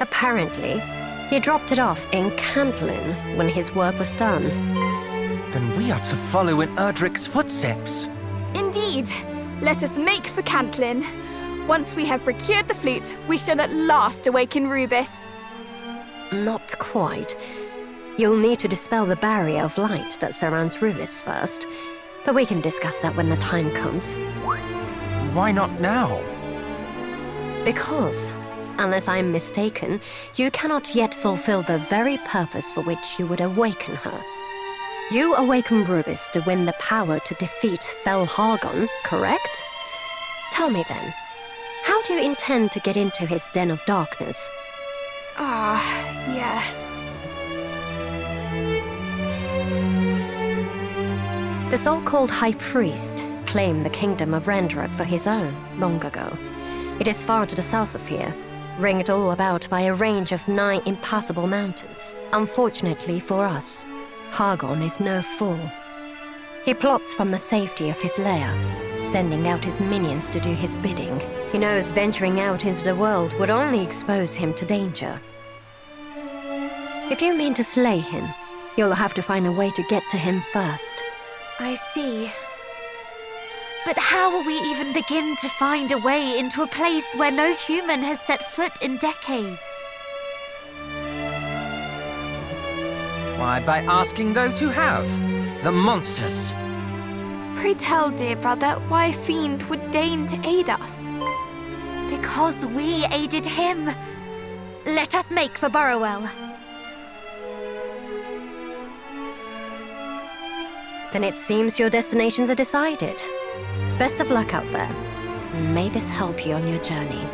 G: Apparently, he dropped it off in Cantlin when his work was done.
J: Then we are to follow in Erdrick's footsteps.
C: Indeed. Let us make for Cantlin. Once we have procured the flute, we shall at last awaken Rubis.
G: Not quite. You'll need to dispel the barrier of light that surrounds Rubis first, but we can discuss that when the time comes.
J: Why not now?
G: Because, unless I'm mistaken, you cannot yet fulfill the very purpose for which you would awaken her. You awaken Rubis to win the power to defeat Fel Hargon, correct? Tell me then, how do you intend to get into his den of darkness?
C: Yes.
G: The so-called High Priest claimed the kingdom of Erdrick for his own long ago. It is far to the south of here, ringed all about by a range of 9 impassable mountains. Unfortunately for us, Hargon is no fool. He plots from the safety of his lair, sending out his minions to do his bidding. He knows venturing out into the world would only expose him to danger. If you mean to slay him, you'll have to find a way to get to him first.
A: I see. But how will we even begin to find a way into a place where no human has set foot in decades?
J: Why, by asking those who have. The monsters.
C: Pray tell, dear brother, why a fiend would deign to aid us.
A: Because we aided him. Let us make for Burrowell.
G: Then it seems your destinations are decided. Best of luck out there. May this help you on your journey.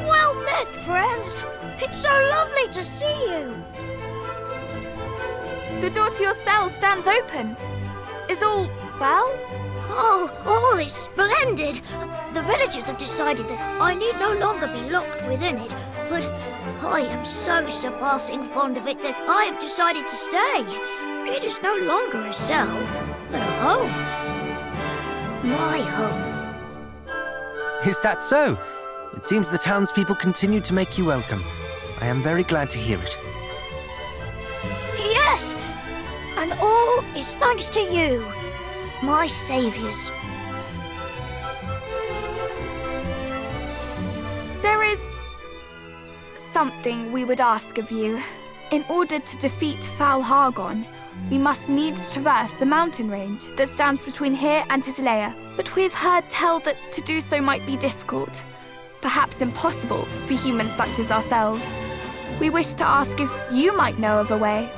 H: Well met, friends. It's so lovely to see you.
C: The door to your cell stands open. Is all well?
H: Oh, all is splendid. The villagers have decided that I need no longer be locked within it, but I am so surpassing fond of it that I have decided to stay. It is no longer a cell, but a home. My home.
J: Is that so? It seems the townspeople continue to make you welcome. I am very glad to hear it.
H: Yes, and all is thanks to you, my saviors.
C: There is something we would ask of you. In order to defeat Foul Hargon, we must needs traverse the mountain range that stands between here and Tislea. But we've heard tell that to do so might be difficult, perhaps impossible for humans such as ourselves. We wish to ask if you might know of a way.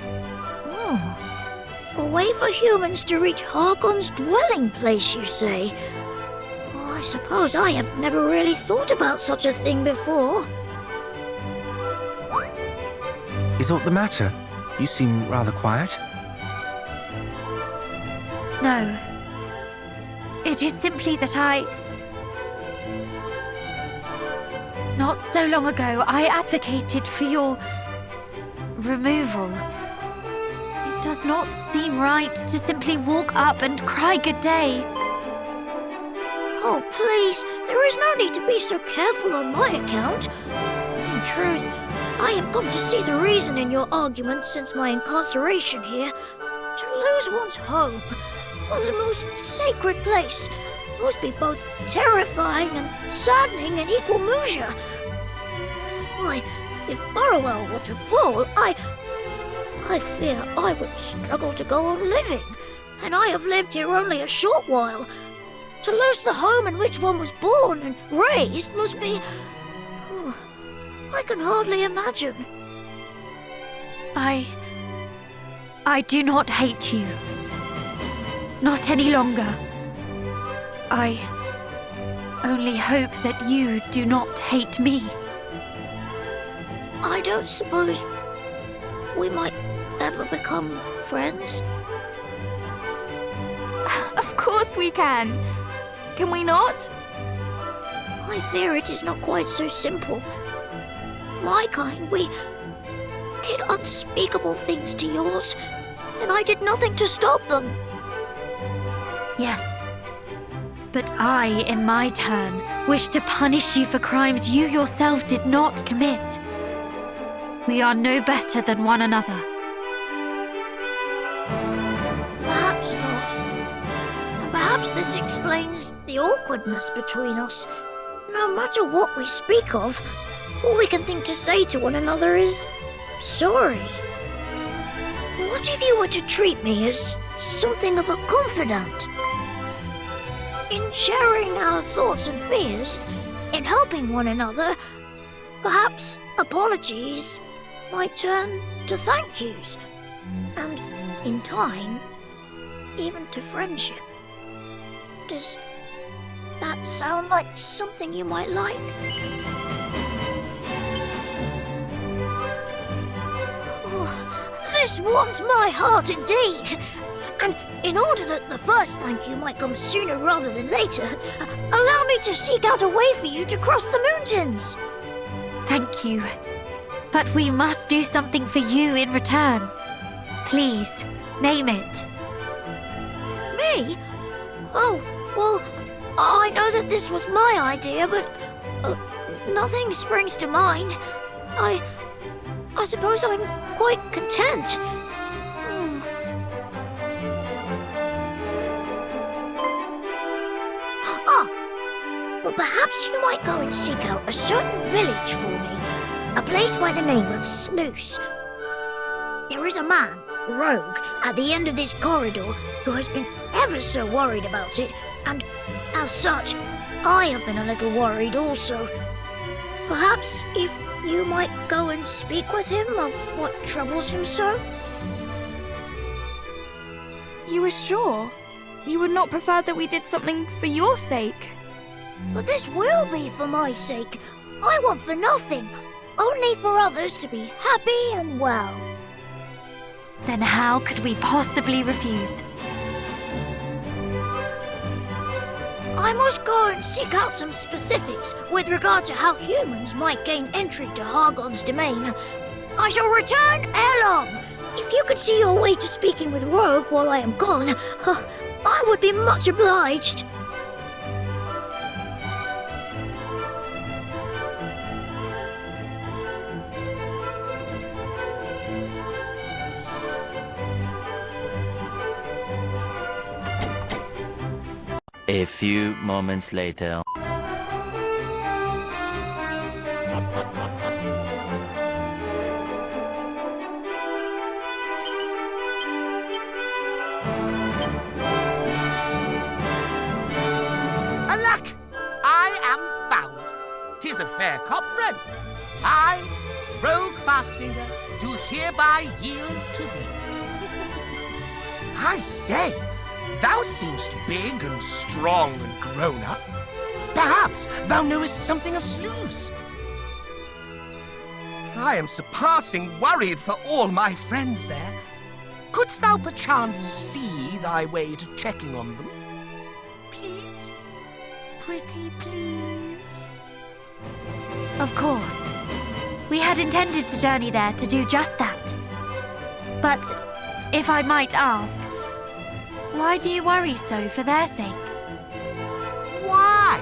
H: A way for humans to reach Hargon's dwelling place, you say? Oh, I suppose I have never really thought about such a thing before.
J: Is aught the matter? You seem rather quiet.
A: No. It is simply that Not so long ago, I advocated for your removal. It does not seem right to simply walk up and cry good day.
H: Oh, please, there is no need to be so careful on my account. In truth, I have come to see the reason in your argument since my incarceration here. To lose one's home, one's most sacred place, must be both terrifying and saddening in equal measure. Why, if Burrowell were to fall, I fear I would struggle to go on living, and I have lived here only a short while. To lose the home in which one was born and raised must be... Oh, I can hardly imagine.
A: I do not hate you. Not any longer. I only hope that you do not hate me.
H: I don't suppose we might ever become friends?
C: Of course we can. Can we not?
H: I fear it is not quite so simple. My kind, we did unspeakable things to yours, and I did nothing to stop them.
A: Yes. But I, in my turn, wish to punish you for crimes you yourself did not commit. We are no better than one another.
H: Perhaps not. And perhaps this explains the awkwardness between us. No matter what we speak of, all we can think to say to one another is sorry. What if you were to treat me as something of a confidant? In sharing our thoughts and fears, in helping one another, perhaps apologies might turn to thank yous. And in time, even to friendship. Does that sound like something you might like? Oh, this warms my heart indeed. And in order that the first thank you might come sooner rather than later, allow me to seek out a way for you to cross the mountains.
A: Thank you. But we must do something for you in return. Please, name it.
H: Me? Oh, well, I know that this was my idea, but nothing springs to mind. I suppose I'm quite content. But perhaps you might go and seek out a certain village for me, a place by the name of Sluice. There is a man, Rogue, at the end of this corridor who has been ever so worried about it, and as such, I have been a little worried also. Perhaps if you might go and speak with him of what troubles him so?
C: You are sure? You would not prefer that we did something for your sake?
H: But this will be for my sake. I want for nothing, only for others to be happy and well.
A: Then how could we possibly refuse?
H: I must go and seek out some specifics with regard to how humans might gain entry to Hargon's domain. I shall return ere long. If you could see your way to speaking with Rogue while I am gone, I would be much obliged.
M: A few moments later.
B: Alack! I am found. 'Tis a fair cop, friend. I, Rogue Fastfinger, do hereby yield to thee. I say, thou seemst big and strong and grown up. Perhaps thou knowest something of Sluice. I am surpassing worried for all my friends there. Couldst thou perchance see thy way to checking on them? Please? Pretty please?
A: Of course. We had intended to journey there to do just that. But, if I might ask, why do you worry so for their sake?
B: Why?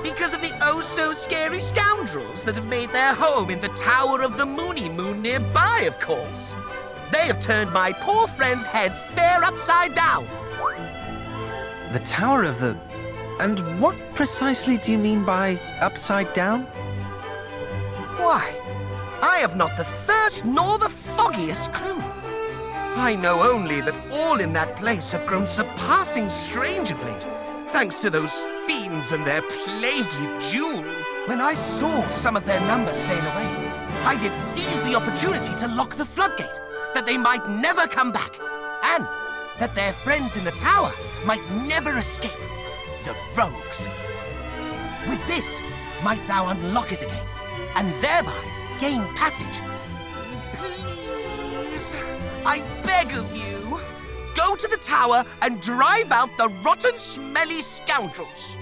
B: Because of the oh-so-scary scoundrels that have made their home in the Tower of the Moony Moon nearby, of course. They have turned my poor friends' heads fair upside down.
J: The Tower of the... And what precisely do you mean by upside down?
B: Why, I have not the first nor the foggiest clue. I know only that all in that place have grown surpassing strange of late, thanks to those fiends and their plaguey jewel. When I saw some of their numbers sail away, I did seize the opportunity to lock the floodgate, that they might never come back, and that their friends in the tower might never escape, the rogues. With this, might thou unlock it again, and thereby gain passage. Please, I beg of you, go to the tower and drive out the rotten, smelly scoundrels.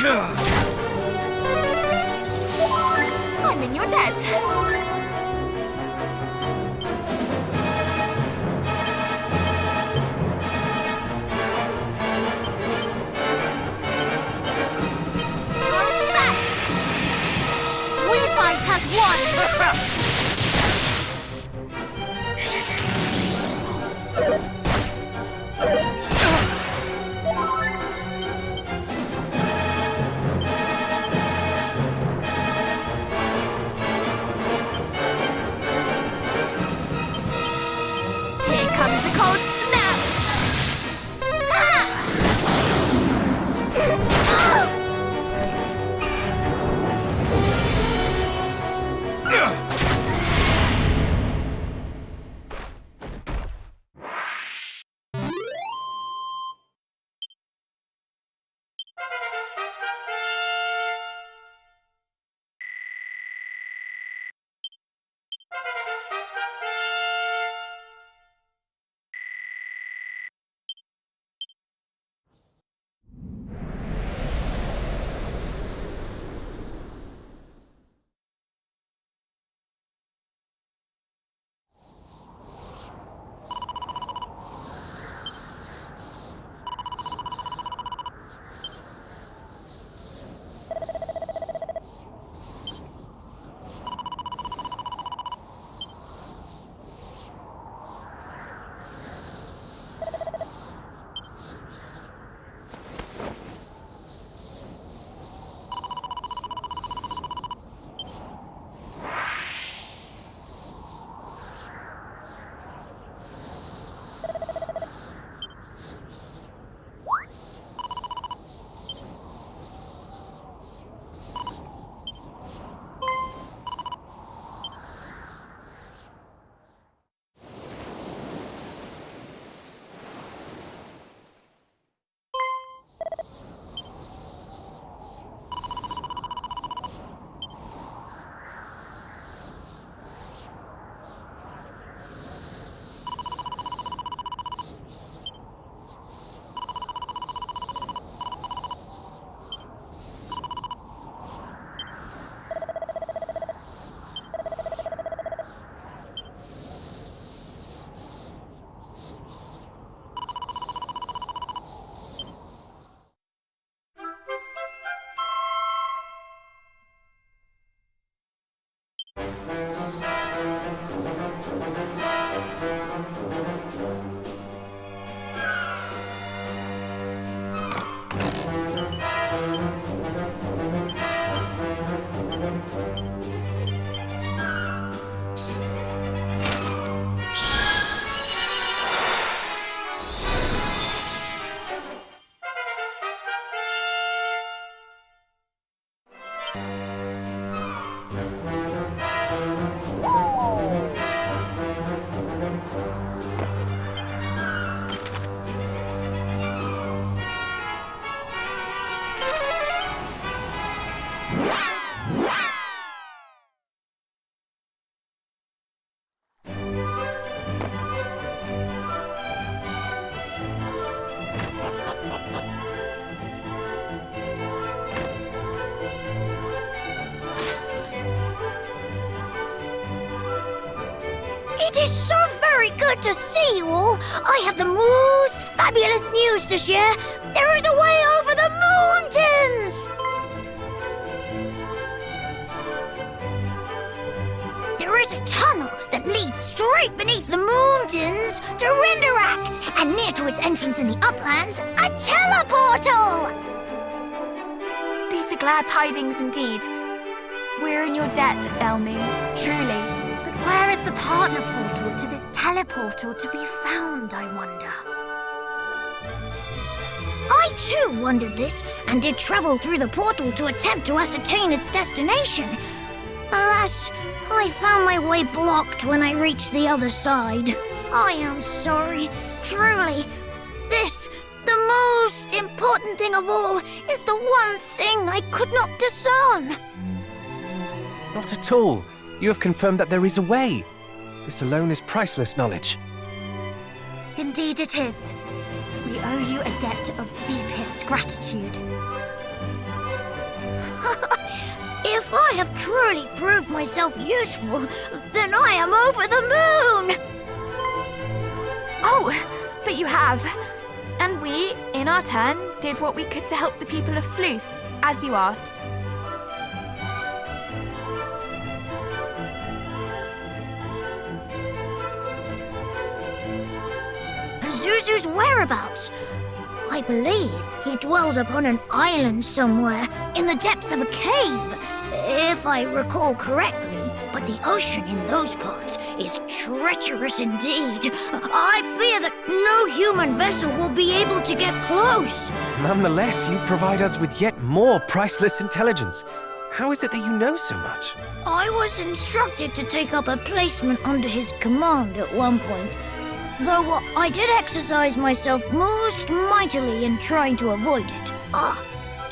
C: I'm in your debt.
A: We fight as one!
C: Here comes the cold snap.
H: It is so very good to see you all. I have the most fabulous news to share. There is a way over the mountains! There is a tunnel that leads straight beneath the mountains to Erdrick, and near to its entrance in the uplands, a teleportal!
C: These are glad tidings indeed. We're in your debt, Elmi, truly.
A: But where is the partner portal to this teleportal to be found, I wonder?
H: I too wondered this, and did travel through the portal to attempt to ascertain its destination. Alas, I found my way blocked when I reached the other side. I am sorry, truly. This, the most important thing of all, is the one thing I could not discern.
J: Not at all. You have confirmed that there is a way. This alone is priceless knowledge.
A: Indeed it is. We owe you a debt of deepest gratitude.
H: If I have truly proved myself useful, then I am over the moon!
C: Oh, but you have. And we, in our turn, did what we could to help the people of Sluice, as you asked.
H: Pazuzu's whereabouts? I believe he dwells upon an island somewhere in the depths of a cave, if I recall correctly. But the ocean in those parts is treacherous indeed. I fear that no human vessel will be able to get close.
J: Nonetheless, you provide us with yet more priceless intelligence. How is it that you know so much?
H: I was instructed to take up a placement under his command at one point, though I did exercise myself most mightily in trying to avoid it.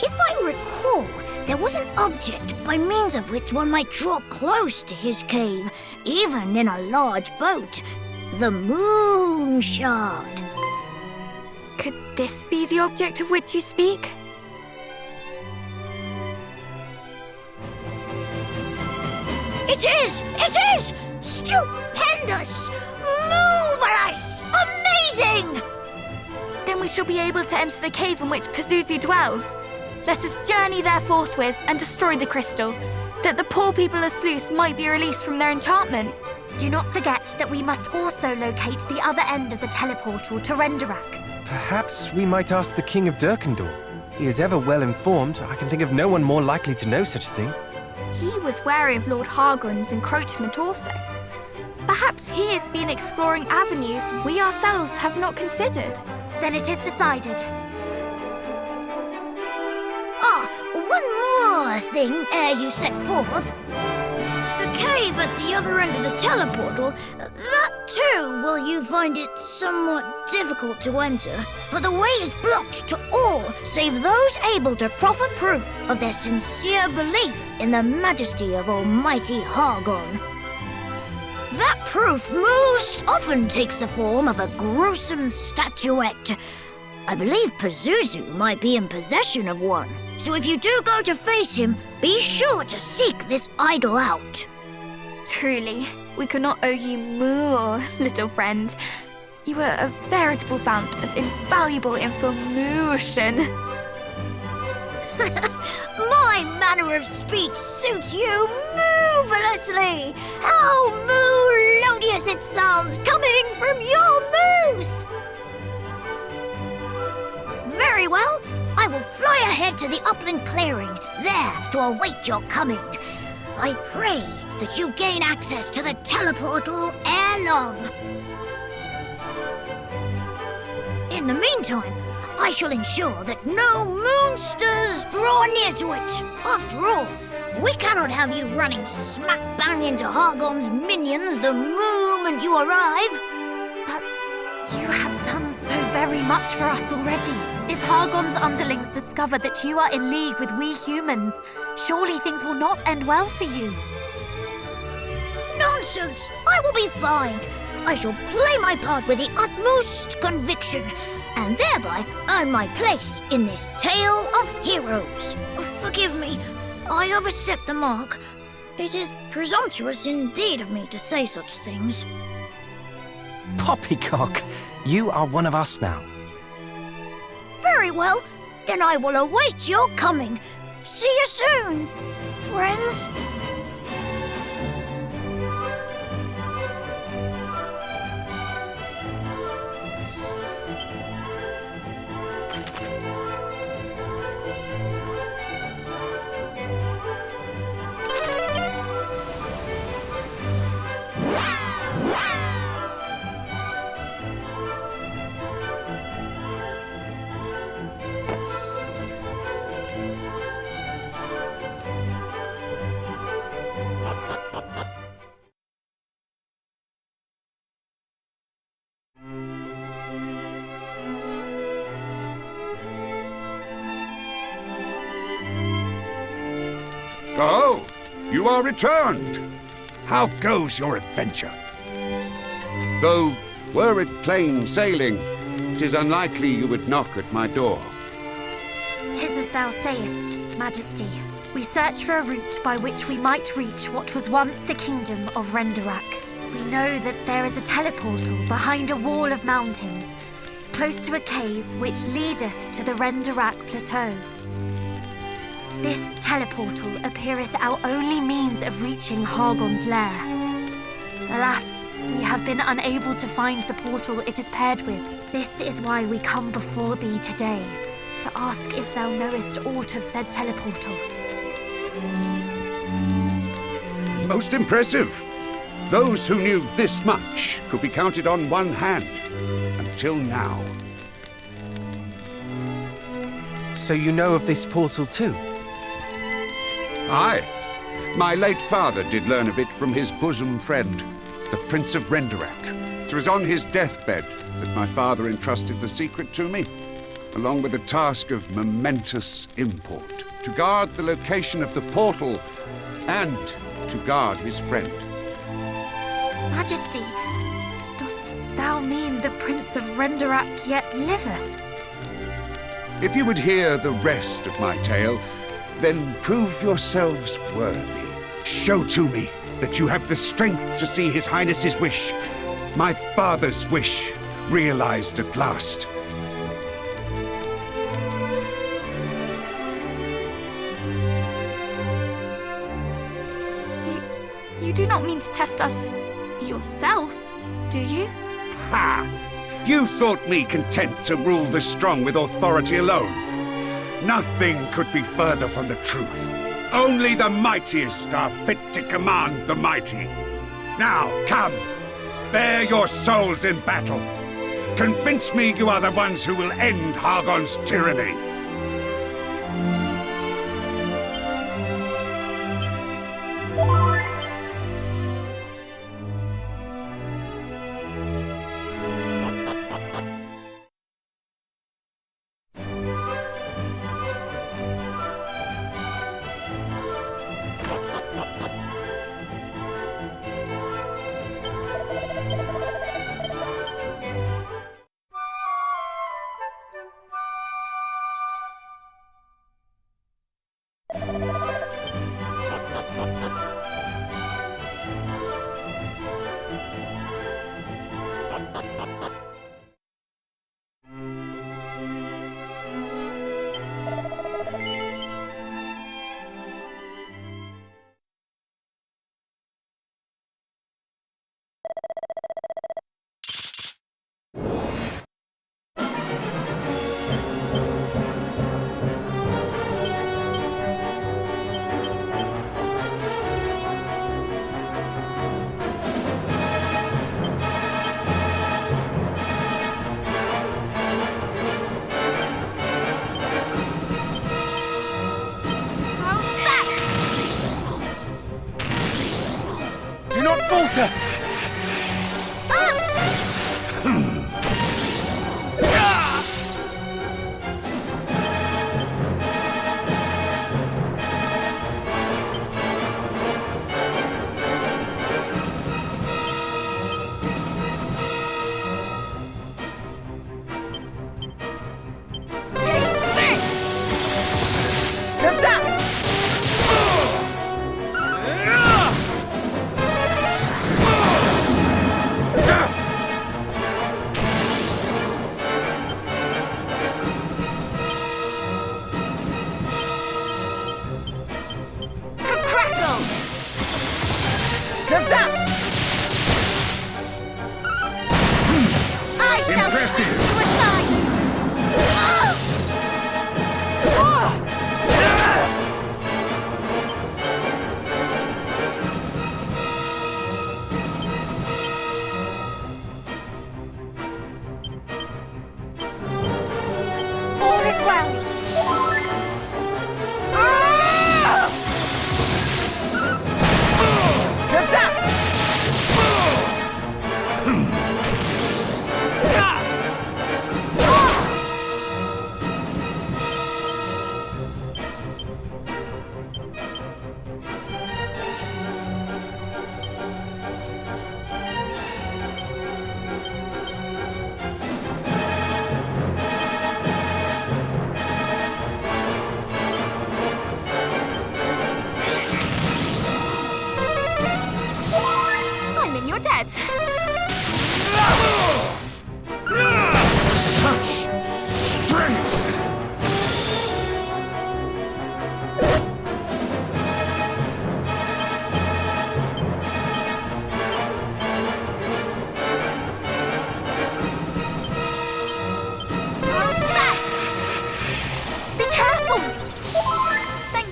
H: If I recall, there was an object by means of which one might draw close to his cave, even in a large boat. The moon shard.
C: Could this be the object of which you speak?
H: It is! It is! Stupendous! Marvelous! Amazing!
C: Then we shall be able to enter the cave in which Pazuzu dwells. Let us journey there forthwith and destroy the crystal, that the poor people of Sluice might be released from their enchantment.
A: Do not forget that we must also locate the other end of the teleportal to Erdrick.
J: Perhaps we might ask the King of Durkendor. He is ever well informed. I can think of no one more likely to know such a thing.
C: He was wary of Lord Hargon's encroachment also. Perhaps he has been exploring avenues we ourselves have not considered.
A: Then it is decided.
H: One more thing ere you set forth. The cave at the other end of the teleportal, that too will you find it somewhat difficult to enter, for the way is blocked to all save those able to proffer proof of their sincere belief in the majesty of Almighty Hargon. That proof most often takes the form of a gruesome statuette. I believe Pazuzu might be in possession of one. So if you do go to face him, be sure to seek this idol out.
C: Truly, we could not owe you more, little friend. You were a veritable fount of invaluable information.
H: My manner of speech suits you marvelously. How melodious it sounds coming from your mouth! Very well. I will fly ahead to the upland clearing, there to await your coming. I pray that you gain access to the teleportal ere long. In the meantime, I shall ensure that no moonsters draw near to it. After all, we cannot have you running smack bang into Hargon's minions the moment you arrive.
A: But you have done so very much for us already. If Hargon's underlings discover that you are in league with we humans, surely things will not end well for you.
H: Nonsense! I will be fine. I shall play my part with the utmost conviction, and thereby earn my place in this tale of heroes. Forgive me, I overstepped the mark. It is presumptuous indeed of me to say such things.
J: Poppycock, you are one of us now.
H: Very well, then I will await your coming. See you soon, friends.
N: Oh, you are returned. How goes your adventure? Though, were it plain sailing, 'tis unlikely you would knock at my door.
A: 'Tis as thou sayest, Majesty. We search for a route by which we might reach what was once the kingdom of Erdrick. We know that there is a teleportal behind a wall of mountains, close to a cave which leadeth to the Erdrick plateau. This teleportal appeareth our only means of reaching Hargon's lair. Alas, we have been unable to find the portal it is paired with. This is why we come before thee today, to ask if thou knowest aught of said teleportal.
N: Most impressive. Those who knew this much could be counted on one hand. Until now.
J: So you know of this portal too?
N: Aye. My late father did learn of it from his bosom friend, the Prince of Erdrick. It was on his deathbed that my father entrusted the secret to me, along with a task of momentous import, to guard the location of the portal and to guard his friend.
A: Majesty, dost thou mean the Prince of Erdrick yet liveth?
N: If you would hear the rest of my tale, then prove yourselves worthy. Show to me that you have the strength to see His Highness's wish, my father's wish, realized at last.
C: You do not mean to test us yourself, do you?
N: Ha! You thought me content to rule the strong with authority alone. Nothing could be further from the truth. Only the mightiest are fit to command the mighty. Now, come, bare your souls in battle. Convince me you are the ones who will end Hargon's tyranny.
J: Do not falter!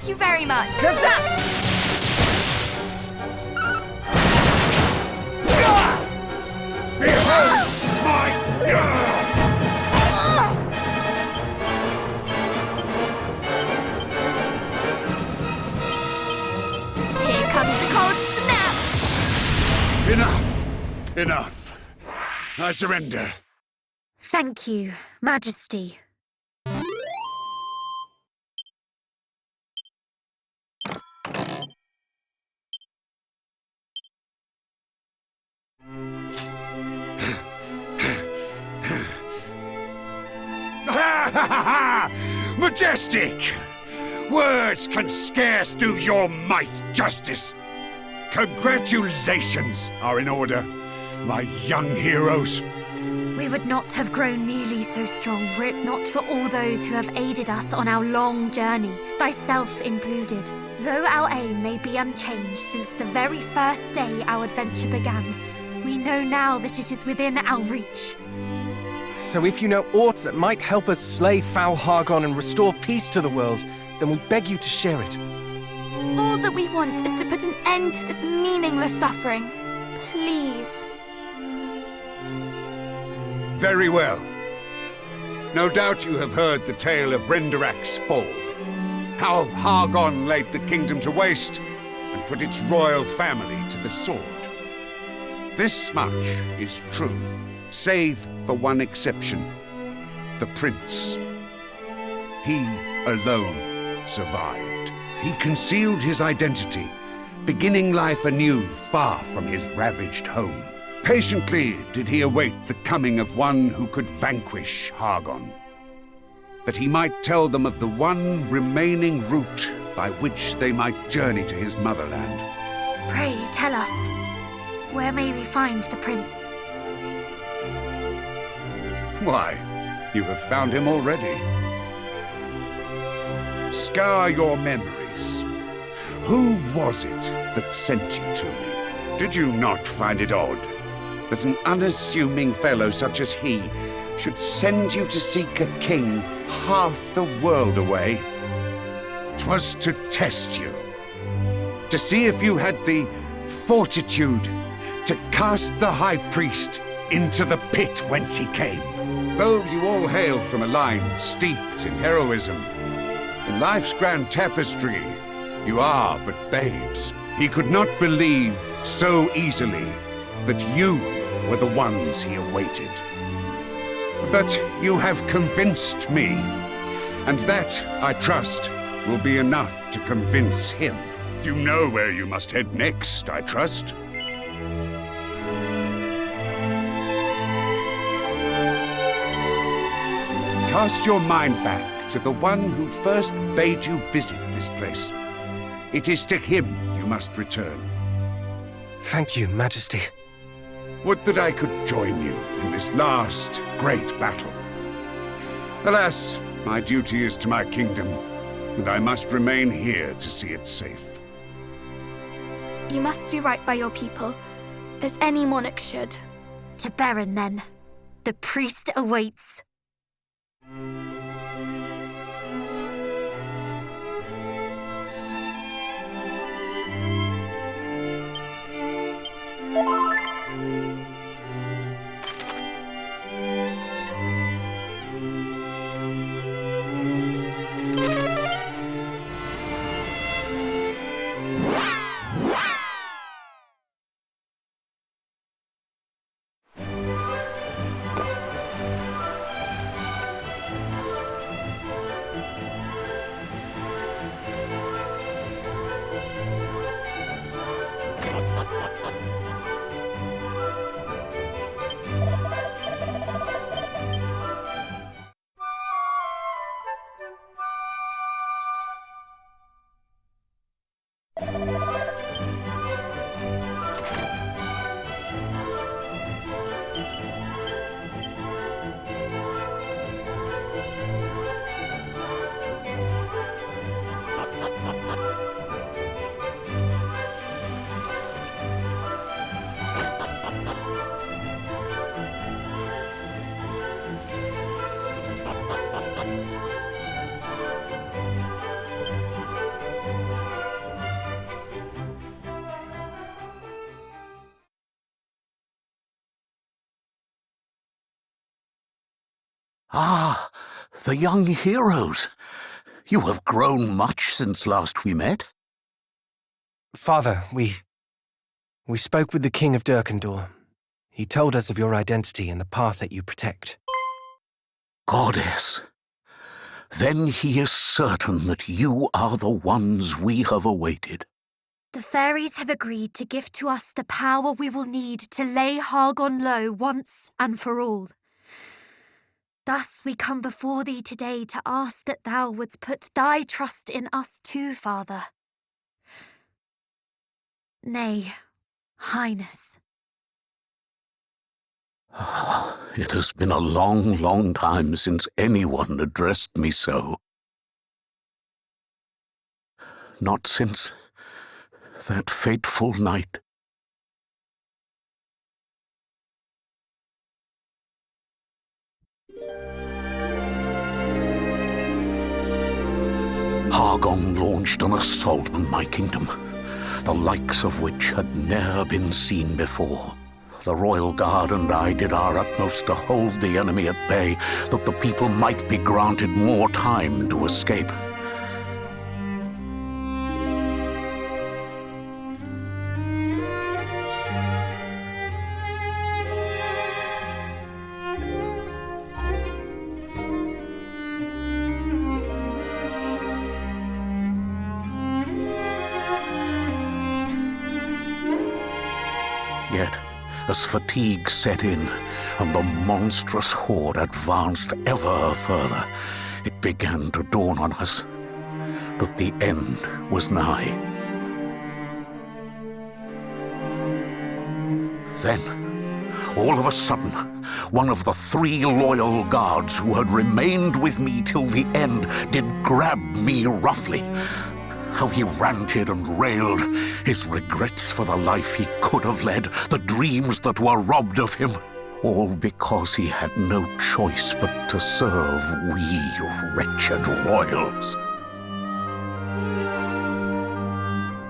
C: you very much.
N: Behold my...
C: Here comes the cold snap.
N: Enough. I surrender.
A: Thank you, Majesty.
N: Majestic! Words can scarce do your might justice. Congratulations are in order, my young heroes.
A: We would not have grown nearly so strong were it not for all those who have aided us on our long journey, thyself included. Though our aim may be unchanged since the very first day our adventure began, we know now that it is within our reach.
J: So if you know aught that might help us slay foul Hargon and restore peace to the world, then we beg you to share it.
C: All that we want is to put an end to this meaningless suffering. Please.
N: Very well. No doubt you have heard the tale of Erdrick's fall. How Hargon laid the kingdom to waste and put its royal family to the sword. This much is true, save for one exception. The prince. He alone survived. He concealed his identity, beginning life anew far from his ravaged home. Patiently did he await the coming of one who could vanquish Hargon, that he might tell them of the one remaining route by which they might journey to his motherland.
A: Pray, tell us, where may we find the prince?
N: Why, you have found him already. Scour your memories. Who was it that sent you to me? Did you not find it odd that an unassuming fellow such as he should send you to seek a king half the world away? 'Twas to test you, to see if you had the fortitude to cast the High Priest into the pit whence he came. Though you all hail from a line steeped in heroism, in life's grand tapestry, you are but babes. He could not believe so easily that you were the ones he awaited. But you have convinced me, and that, I trust, will be enough to convince him. You know where you must head next, I trust? Cast your mind back to the one who first bade you visit this place. It is to him you must return.
J: Thank you, Majesty.
N: Would that I could join you in this last great battle. Alas, my duty is to my kingdom, and I must remain here to see it safe.
C: You must do right by your people, as any monarch should.
A: To Baron, then. The priest awaits.
L: Ah, the young heroes. You have grown much since last we met.
J: Father, we spoke with the King of Durkendor. He told us of your identity and the path that you protect.
L: Goddess. Then he is certain that you are the ones we have awaited.
A: The fairies have agreed to give to us the power we will need to lay Hargon low once and for all. Thus we come before thee today to ask that thou wouldst put thy trust in us too, Father. Nay, Highness.
L: It has been a long, long time since anyone addressed me so. Not since that fateful night. Hargon launched an assault on my kingdom, the likes of which had ne'er been seen before. The Royal Guard and I did our utmost to hold the enemy at bay, that the people might be granted more time to escape. Yet, as fatigue set in and the monstrous horde advanced ever further, it began to dawn on us that the end was nigh. Then, all of a sudden, one of the 3 loyal guards who had remained with me till the end did grab me roughly. How he ranted and railed, his regrets for the life he could have led, the dreams that were robbed of him, all because he had no choice but to serve we wretched royals.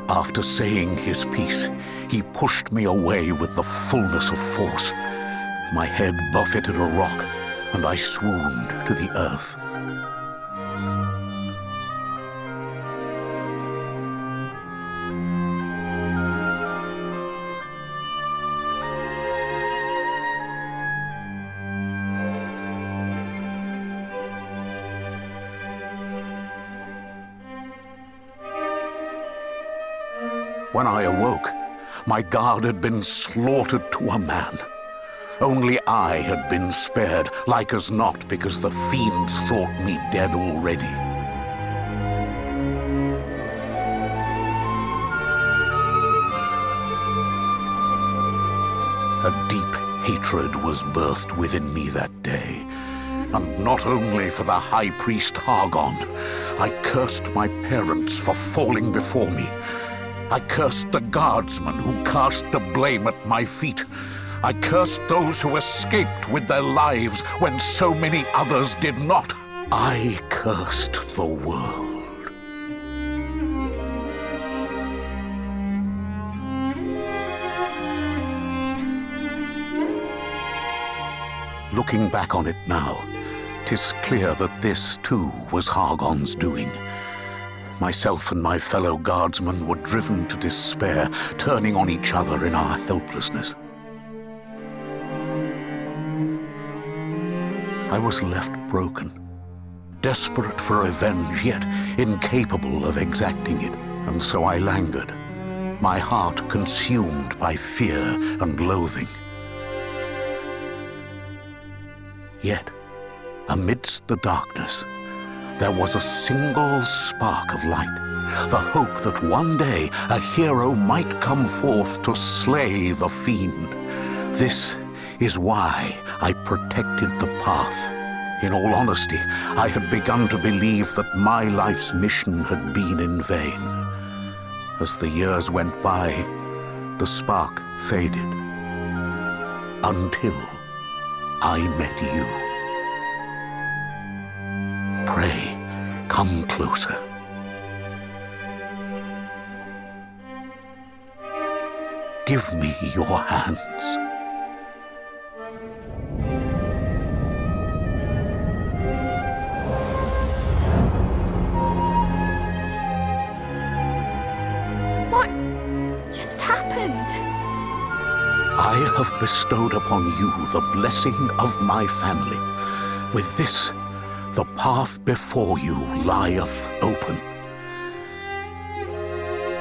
L: After saying his piece, he pushed me away with the fullness of force. My head buffeted a rock, and I swooned to the earth. When I awoke, my guard had been slaughtered to a man. Only I had been spared, like as not, because the fiends thought me dead already. A deep hatred was birthed within me that day. And not only for the High Priest Hargon, I cursed my parents for falling before me. I cursed the guardsmen who cast the blame at my feet. I cursed those who escaped with their lives when so many others did not. I cursed the world. Looking back on it now, 'tis clear that this too was Hargon's doing. Myself and my fellow guardsmen were driven to despair, turning on each other in our helplessness. I was left broken, desperate for revenge, yet incapable of exacting it, and so I languid, my heart consumed by fear and loathing. Yet, amidst the darkness, there was a single spark of light, the hope that one day a hero might come forth to slay the fiend. This is why I protected the path. In all honesty, I had begun to believe that my life's mission had been in vain. As the years went by, the spark faded. Until I met you. Pray, come closer. Give me your hands.
C: happened?
L: I have bestowed upon you the blessing of my family. With this, the path before you lieth open.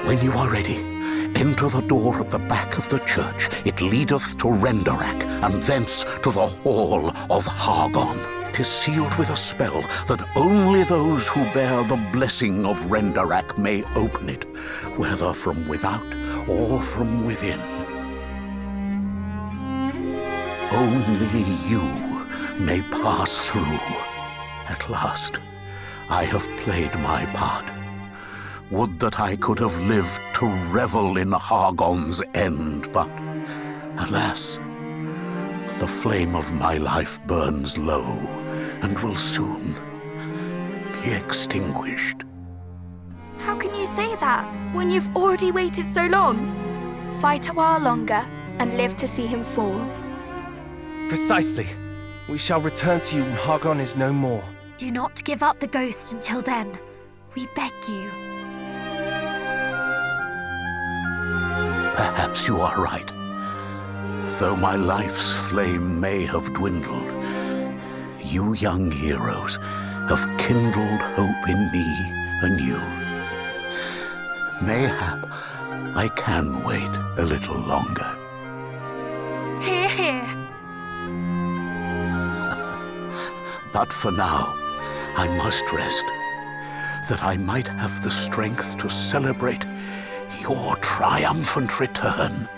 L: When you are ready, enter the door at the back of the church. It leadeth to Erdrick, and thence to the hall of Hargon. 'Tis sealed with a spell that only those who bear the blessing of Erdrick may open it, whether from without or from within. Only you may pass through. At last, I have played my part. Would that I could have lived to revel in Hargon's end, but alas, the flame of my life burns low and will soon be extinguished.
C: How can you say that when you've already waited so long? Fight a while longer and live to see him fall.
J: Precisely. We shall return to you when Hargon is no more.
A: Do not give up the ghost until then. We beg you.
L: Perhaps you are right. Though my life's flame may have dwindled, you young heroes have kindled hope in me anew. Mayhap I can wait a little longer.
A: Hear, hear.
L: But for now, I must rest, that I might have the strength to celebrate your triumphant return.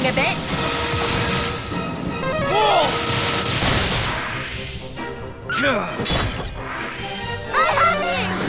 C: a bit. I have you!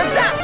B: Kazap!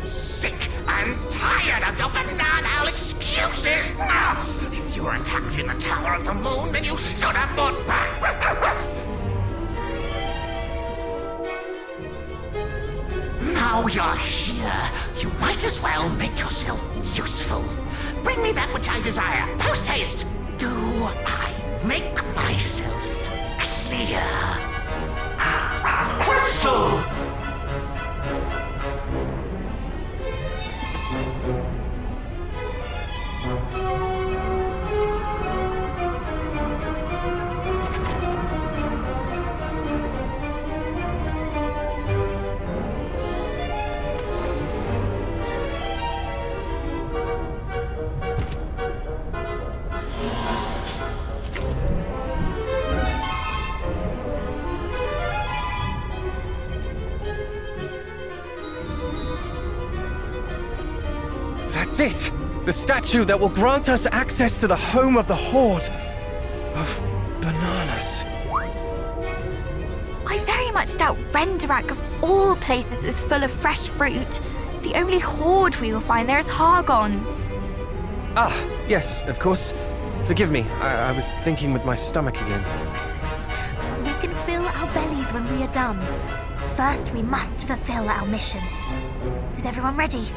O: Sick and tired of your banal excuses! If you were attacked in the Tower of the Moon, then you should have fought back! Now you're here, you might as well make yourself useful. Bring me that which I desire, post-haste! Do I make myself clear? Crystal!
J: That's it! The statue that will grant us access to the home of the Horde of bananas.
C: I very much doubt Erdrick of all places is full of fresh fruit. The only horde we will find there is Hargons.
J: Ah, yes, of course. Forgive me, I was thinking with my stomach again.
A: We can fill our bellies when we are done. First, we must fulfill our mission. Is everyone ready?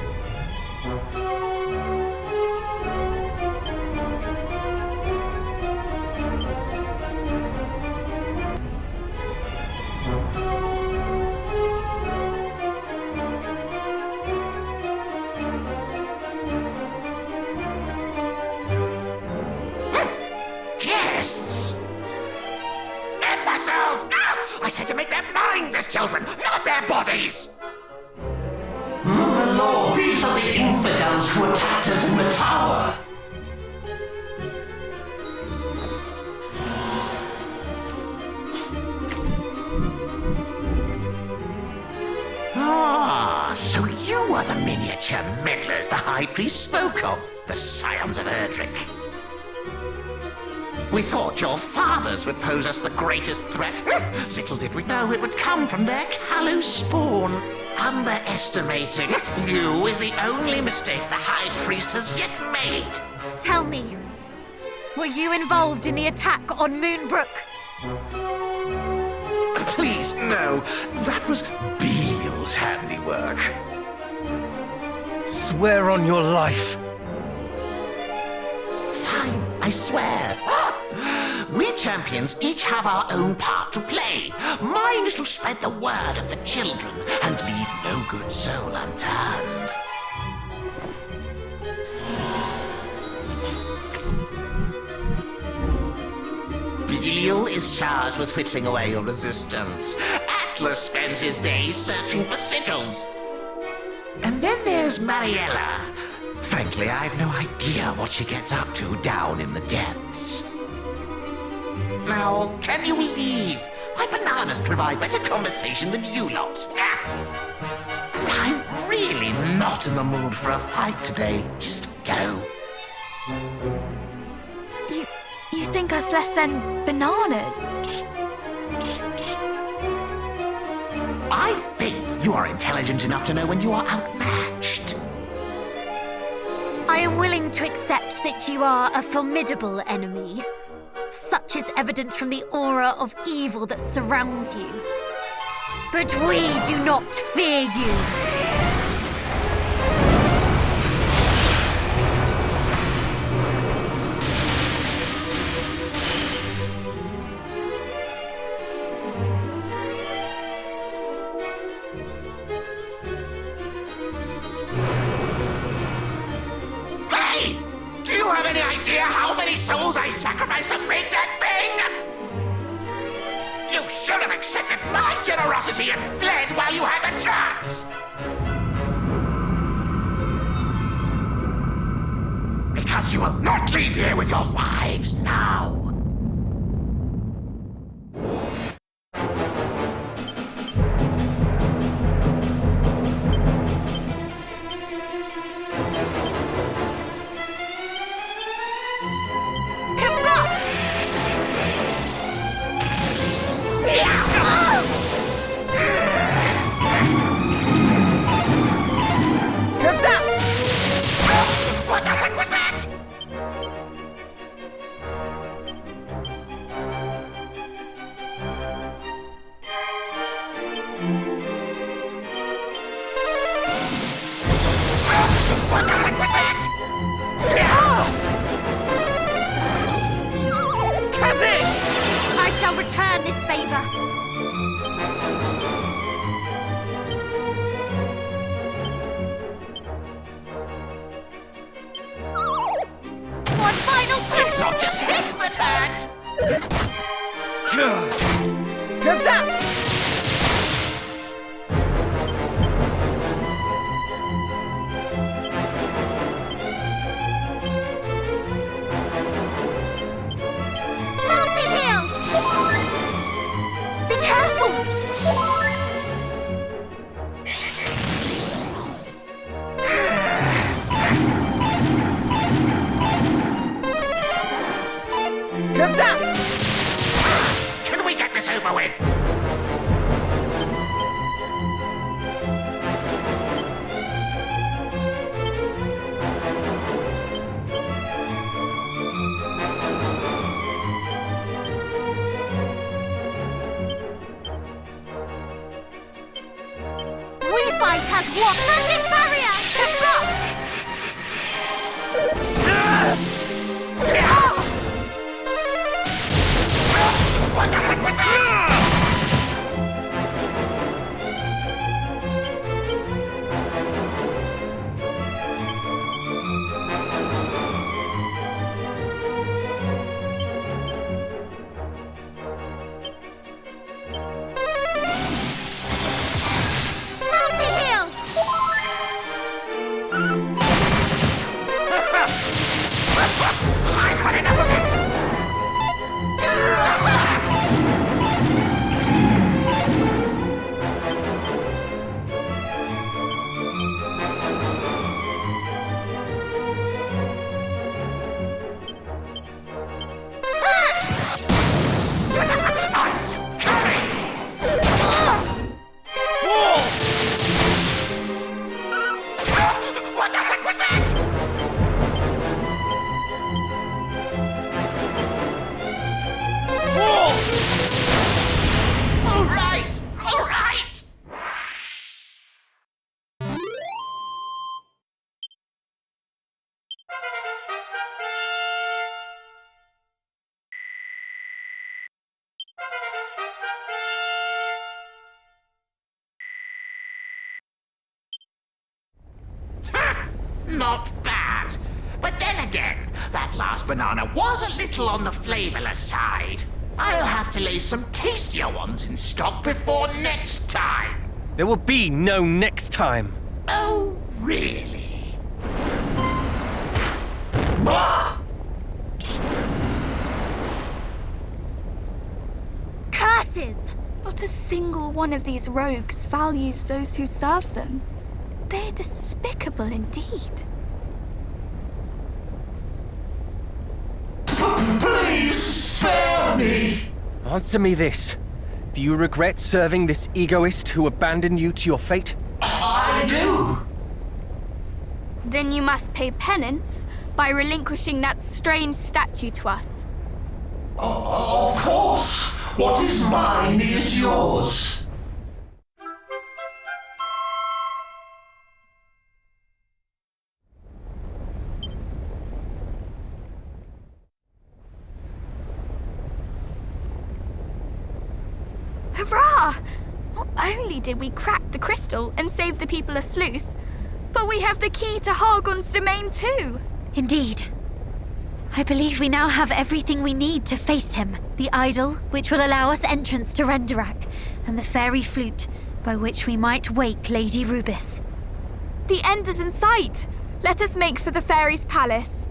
O: Guests! Imbeciles! I said to make their minds as children, not their bodies!
H: My lord, these are the infidels who attacked us in the tower.
O: Ah, so you are the miniature meddlers the High Priest spoke of, the scions of Erdrick. We thought your fathers would pose us the greatest threat. Little did we know it would come from their callow spawn. Underestimating you is the only mistake the High Priest has yet made.
A: Tell me, were you involved in the attack on Moonbrook?
O: Please, no. That was Belial's handiwork.
J: Swear on your life.
O: Fine, I swear. We champions each have our own part to play. Mine is to spread the word of the children and leave no good soul unturned. Belial is charged with whittling away your resistance. Atlas spends his days searching for sigils. And then there's Mariella. Frankly, I've no idea what she gets up to down in the depths. Now, can you leave? My bananas provide better conversation than you lot. And I'm really not in the mood for a fight today. Just go.
C: You think us less than bananas?
O: I think you are intelligent enough to know when you are outmatched.
A: I am willing to accept that you are a formidable enemy. Such is evident from the aura of evil that surrounds you. But we do not fear you.
O: souls I sacrificed to make that thing? You should have accepted my generosity and fled while you had the chance! Because you will not leave here with your lives now! What the heck was that? What the heck was that?
A: Kazzy! I shall return this favor. One final push!
O: It's not just hits that hurt!
B: Kazap!
A: Multi-heal! Be careful!
B: Kazap!
O: Can we get this over with?
A: We fight as one! Magic barrier!
O: What the heck was that?
A: Multi-heal!
O: I've had enough of this! I'm so coming! What the heck was that? All right! All right! Ha! Not bad. But then again, that last banana was a little on the flavorless side. I'll have to lay some tastier ones in stock before next time.
J: There will be no next time.
O: Oh, really? Bah!
A: Curses!
C: Not a single one of these rogues values those who serve them. They're despicable indeed.
O: Please spare me!
J: Answer me this. Do you regret serving this egoist who abandoned you to your fate?
O: I do!
C: Then you must pay penance by relinquishing that strange statue to us.
O: Of course! What is mine is yours!
C: Hurrah! Not only did we crack the crystal and save the people of Sluice, but we have the key to Hargon's domain too.
A: Indeed. I believe we now have everything we need to face him. The idol, which will allow us entrance to Erdrick, and the fairy flute, by which we might wake Lady Rubis.
C: The end is in sight! Let us make for the fairy's palace.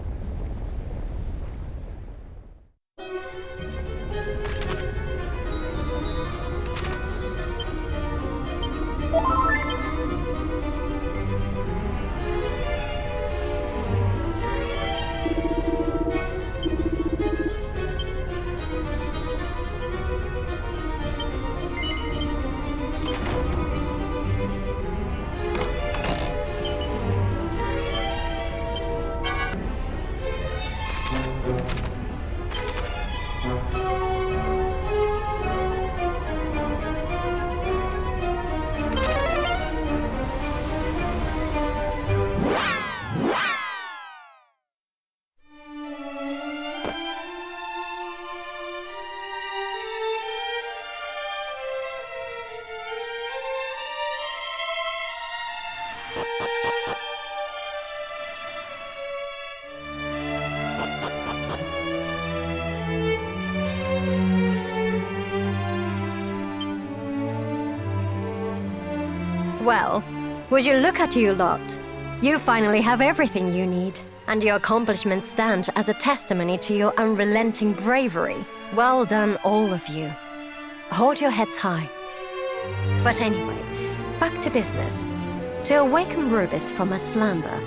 G: Well, would you look at you lot? You finally have everything you need, and your accomplishment stands as a testimony to your unrelenting bravery. Well done, all of you. Hold your heads high. But anyway, back to business. To awaken Rubis from her slumber,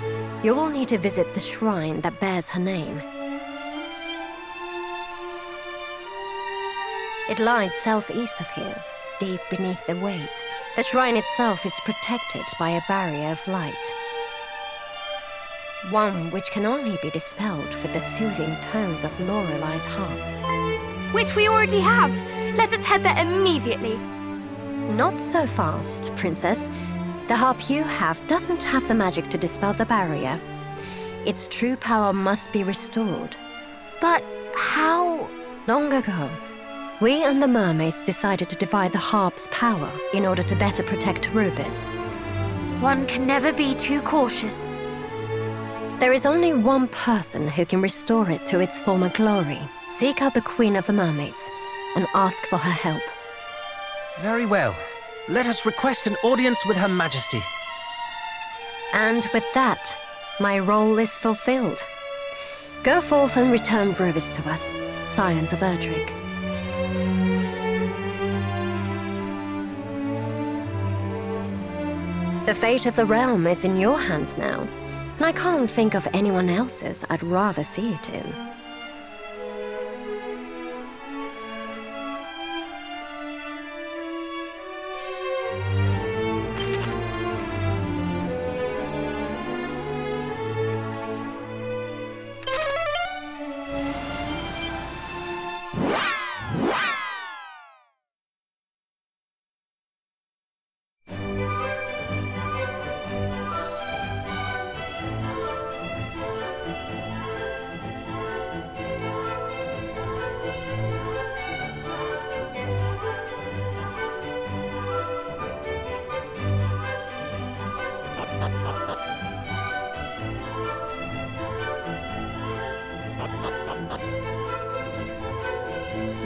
G: you will need to visit the shrine that bears her name. It lies southeast of here, deep beneath the waves. The shrine itself is protected by a barrier of light. One which can only be dispelled with the soothing tones of Lorelei's harp.
C: Which we already have! Let us head there immediately!
G: Not so fast, Princess. The harp you have doesn't have the magic to dispel the barrier. Its true power must be restored.
A: But how?
G: Long ago, we and the mermaids decided to divide the harp's power in order to better protect Rubis.
A: One can never be too cautious.
G: There is only one person who can restore it to its former glory. Seek out the Queen of the Mermaids and ask for her help.
B: Very well. Let us request an audience with Her Majesty.
G: And with that, my role is fulfilled. Go forth and return Rubis to us, scions of Erdrick. The fate of the realm is in your hands now, and I can't think of anyone else's I'd rather see it in.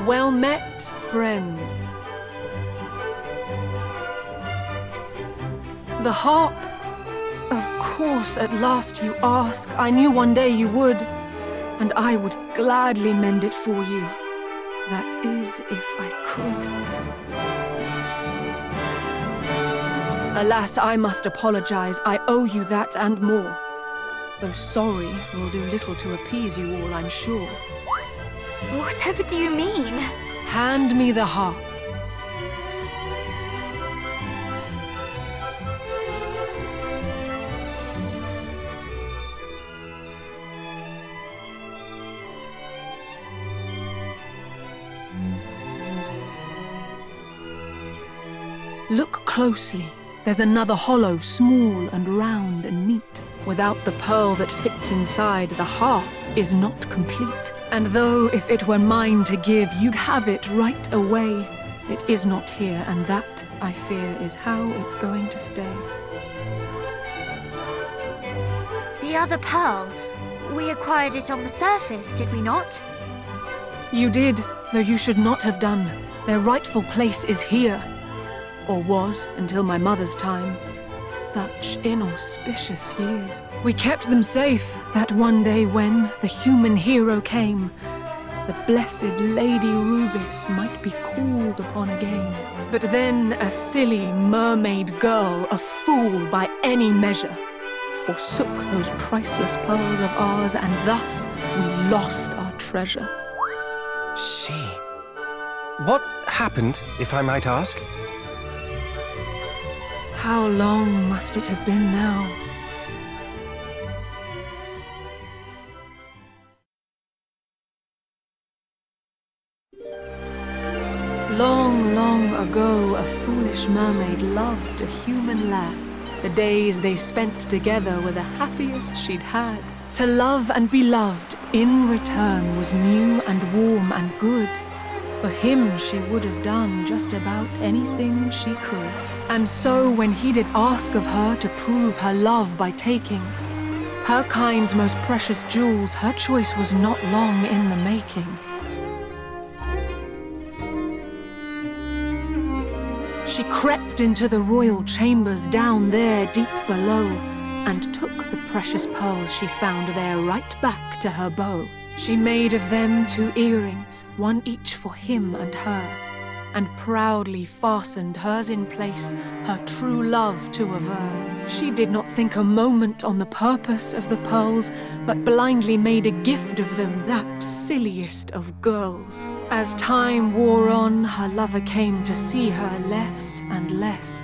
F: Well met, friends. The harp. Of course, at last you ask. I knew one day you would, and I would gladly mend it for you. That is, if I could. Alas, I must apologize. I owe you that and more. Though sorry will do little to appease you all, I'm sure.
C: Whatever do you mean?
F: Hand me the harp. Look closely. There's another hollow, small and round and neat. Without the pearl that fits inside, the harp is not complete. And though if it were mine to give, you'd have it right away, it is not here, and that, I fear, is how it's going to stay.
A: The other pearl? We acquired it on the surface, did we not?
F: You did, though you should not have done. Their rightful place is here. Or was, until my mother's time. Such inauspicious years. We kept them safe, that one day when the human hero came, the blessed Lady Rubis might be called upon again. But then a silly mermaid girl, a fool by any measure, forsook those priceless pearls of ours, and thus we lost our treasure.
J: She... What happened, if I might ask?
F: How long must it have been now? Long, long ago, a foolish mermaid loved a human lad. The days they spent together were the happiest she'd had. To love and be loved in return was new and warm and good. For him she would have done just about anything she could. And so when he did ask of her to prove her love by taking her kind's most precious jewels, her choice was not long in the making. She crept into the royal chambers down there deep below, and took the precious pearls she found there right back to her bow. She made of them 2 earrings, one each for him and her, and proudly fastened hers in place, her true love to aver. She did not think a moment on the purpose of the pearls, but blindly made a gift of them, that silliest of girls. As time wore on, her lover came to see her less and less.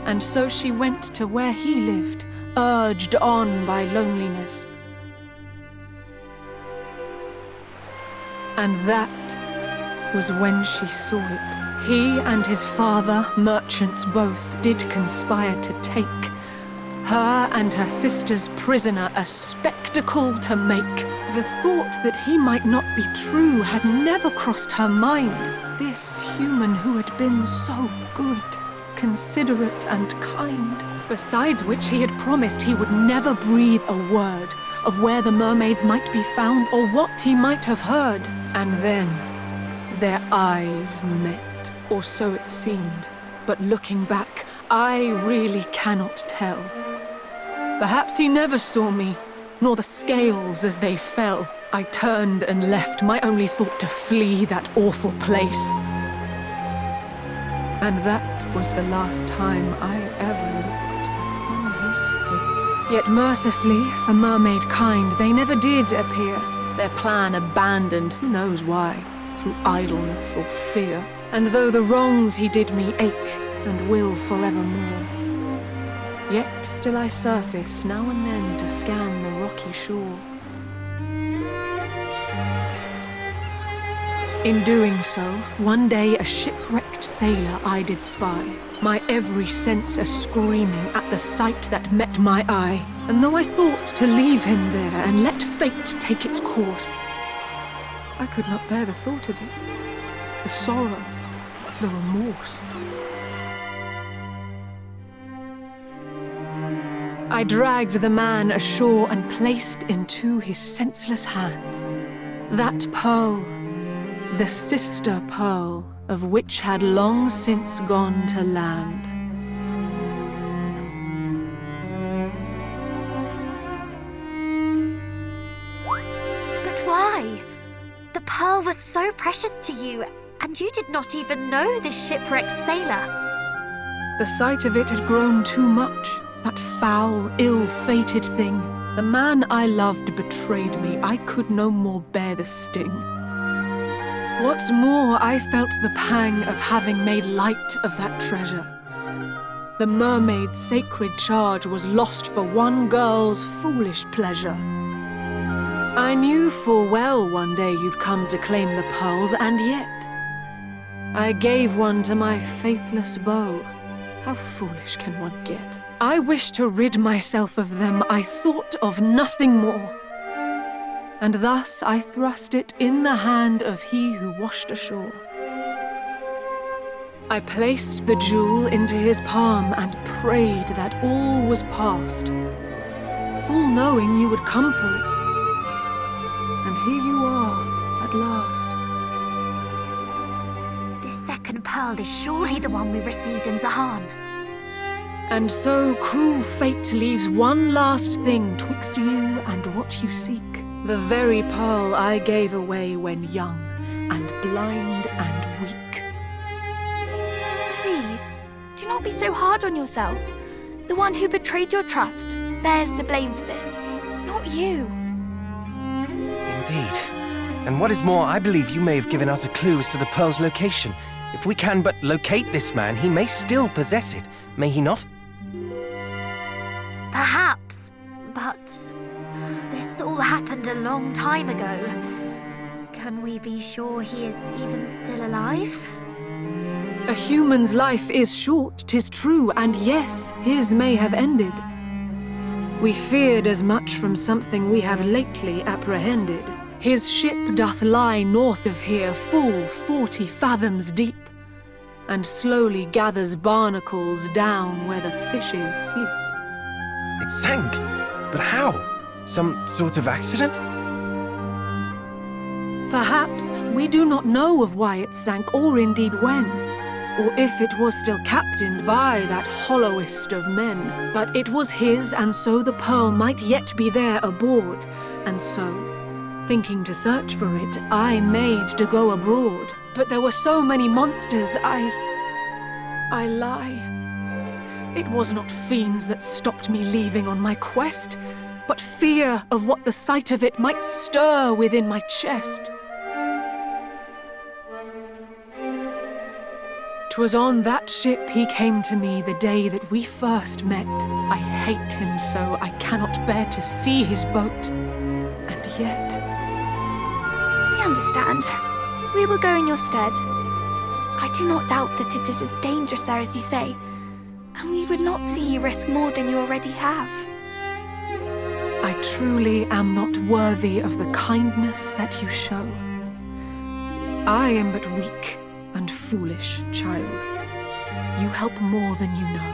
F: And so she went to where he lived, urged on by loneliness. And that was when she saw it. He and his father, merchants both, did conspire to take her and her sister's prisoner, a spectacle to make. The thought that he might not be true had never crossed her mind. This human who had been so good, considerate and kind. Besides which he had promised he would never breathe a word of where the mermaids might be found or what he might have heard. And then their eyes met, or so it seemed. But looking back, I really cannot tell. Perhaps he never saw me, nor the scales as they fell. I turned and left, my only thought to flee that awful place. And that was the last time I ever looked upon his face. Yet mercifully, for mermaid kind, they never did appear. Their plan abandoned, who knows why, through idleness or fear. And though the wrongs he did me ache, and will forevermore, yet still I surface now and then to scan the rocky shore. In doing so, one day a shipwrecked sailor I did spy, my every sense a-screaming at the sight that met my eye. And though I thought to leave him there and let fate take its course, I could not bear the thought of it, the sorrow, the remorse. I dragged the man ashore and placed into his senseless hand that pearl, the sister pearl of which had long since gone to land.
A: But why? The pearl was so precious to you, and you did not even know this shipwrecked sailor.
F: The sight of it had grown too much, that foul, ill-fated thing. The man I loved betrayed me. I could no more bear the sting. What's more, I felt the pang of having made light of that treasure. The mermaid's sacred charge was lost for one girl's foolish pleasure. I knew full well one day you'd come to claim the pearls, and yet I gave one to my faithless beau. How foolish can one get? I wished to rid myself of them. I thought of nothing more. And thus I thrust it in the hand of he who washed ashore. I placed the jewel into his palm and prayed that all was past, full knowing you would come for it, here you are, at last.
A: This second pearl is surely the one we received in Zahan.
F: And so cruel fate leaves one last thing twixt you and what you seek. The very pearl I gave away when young, and blind and weak.
C: Please, do not be so hard on yourself. The one who betrayed your trust bears the blame for this, not you.
J: Indeed. And what is more, I believe you may have given us a clue as to the pearl's location. If we can but locate this man, he may still possess it, may he not?
A: Perhaps, but this all happened a long time ago. Can we be sure he is even still alive?
F: A human's life is short, 'tis true, and yes, his may have ended. We feared as much from something we have lately apprehended. His ship doth lie north of here, full 40 fathoms deep, and slowly gathers barnacles down where the fishes sleep.
J: It sank? But how? Some sort of accident?
F: Perhaps we do not know of why it sank, or indeed when, or if it was still captained by that hollowest of men. But it was his, and so the pearl might yet be there aboard. And so, thinking to search for it, I made to go abroad. But there were so many monsters, I lie. It was not fiends that stopped me leaving on my quest, but fear of what the sight of it might stir within my chest. 'Twas on that ship he came to me the day that we first met. I hate him so, I cannot bear to see his boat. And yet...
C: We understand. We will go in your stead. I do not doubt that it is as dangerous there as you say, and we would not see you risk more than you already have.
F: I truly am not worthy of the kindness that you show. I am but weak and foolish, child. You help more than you know.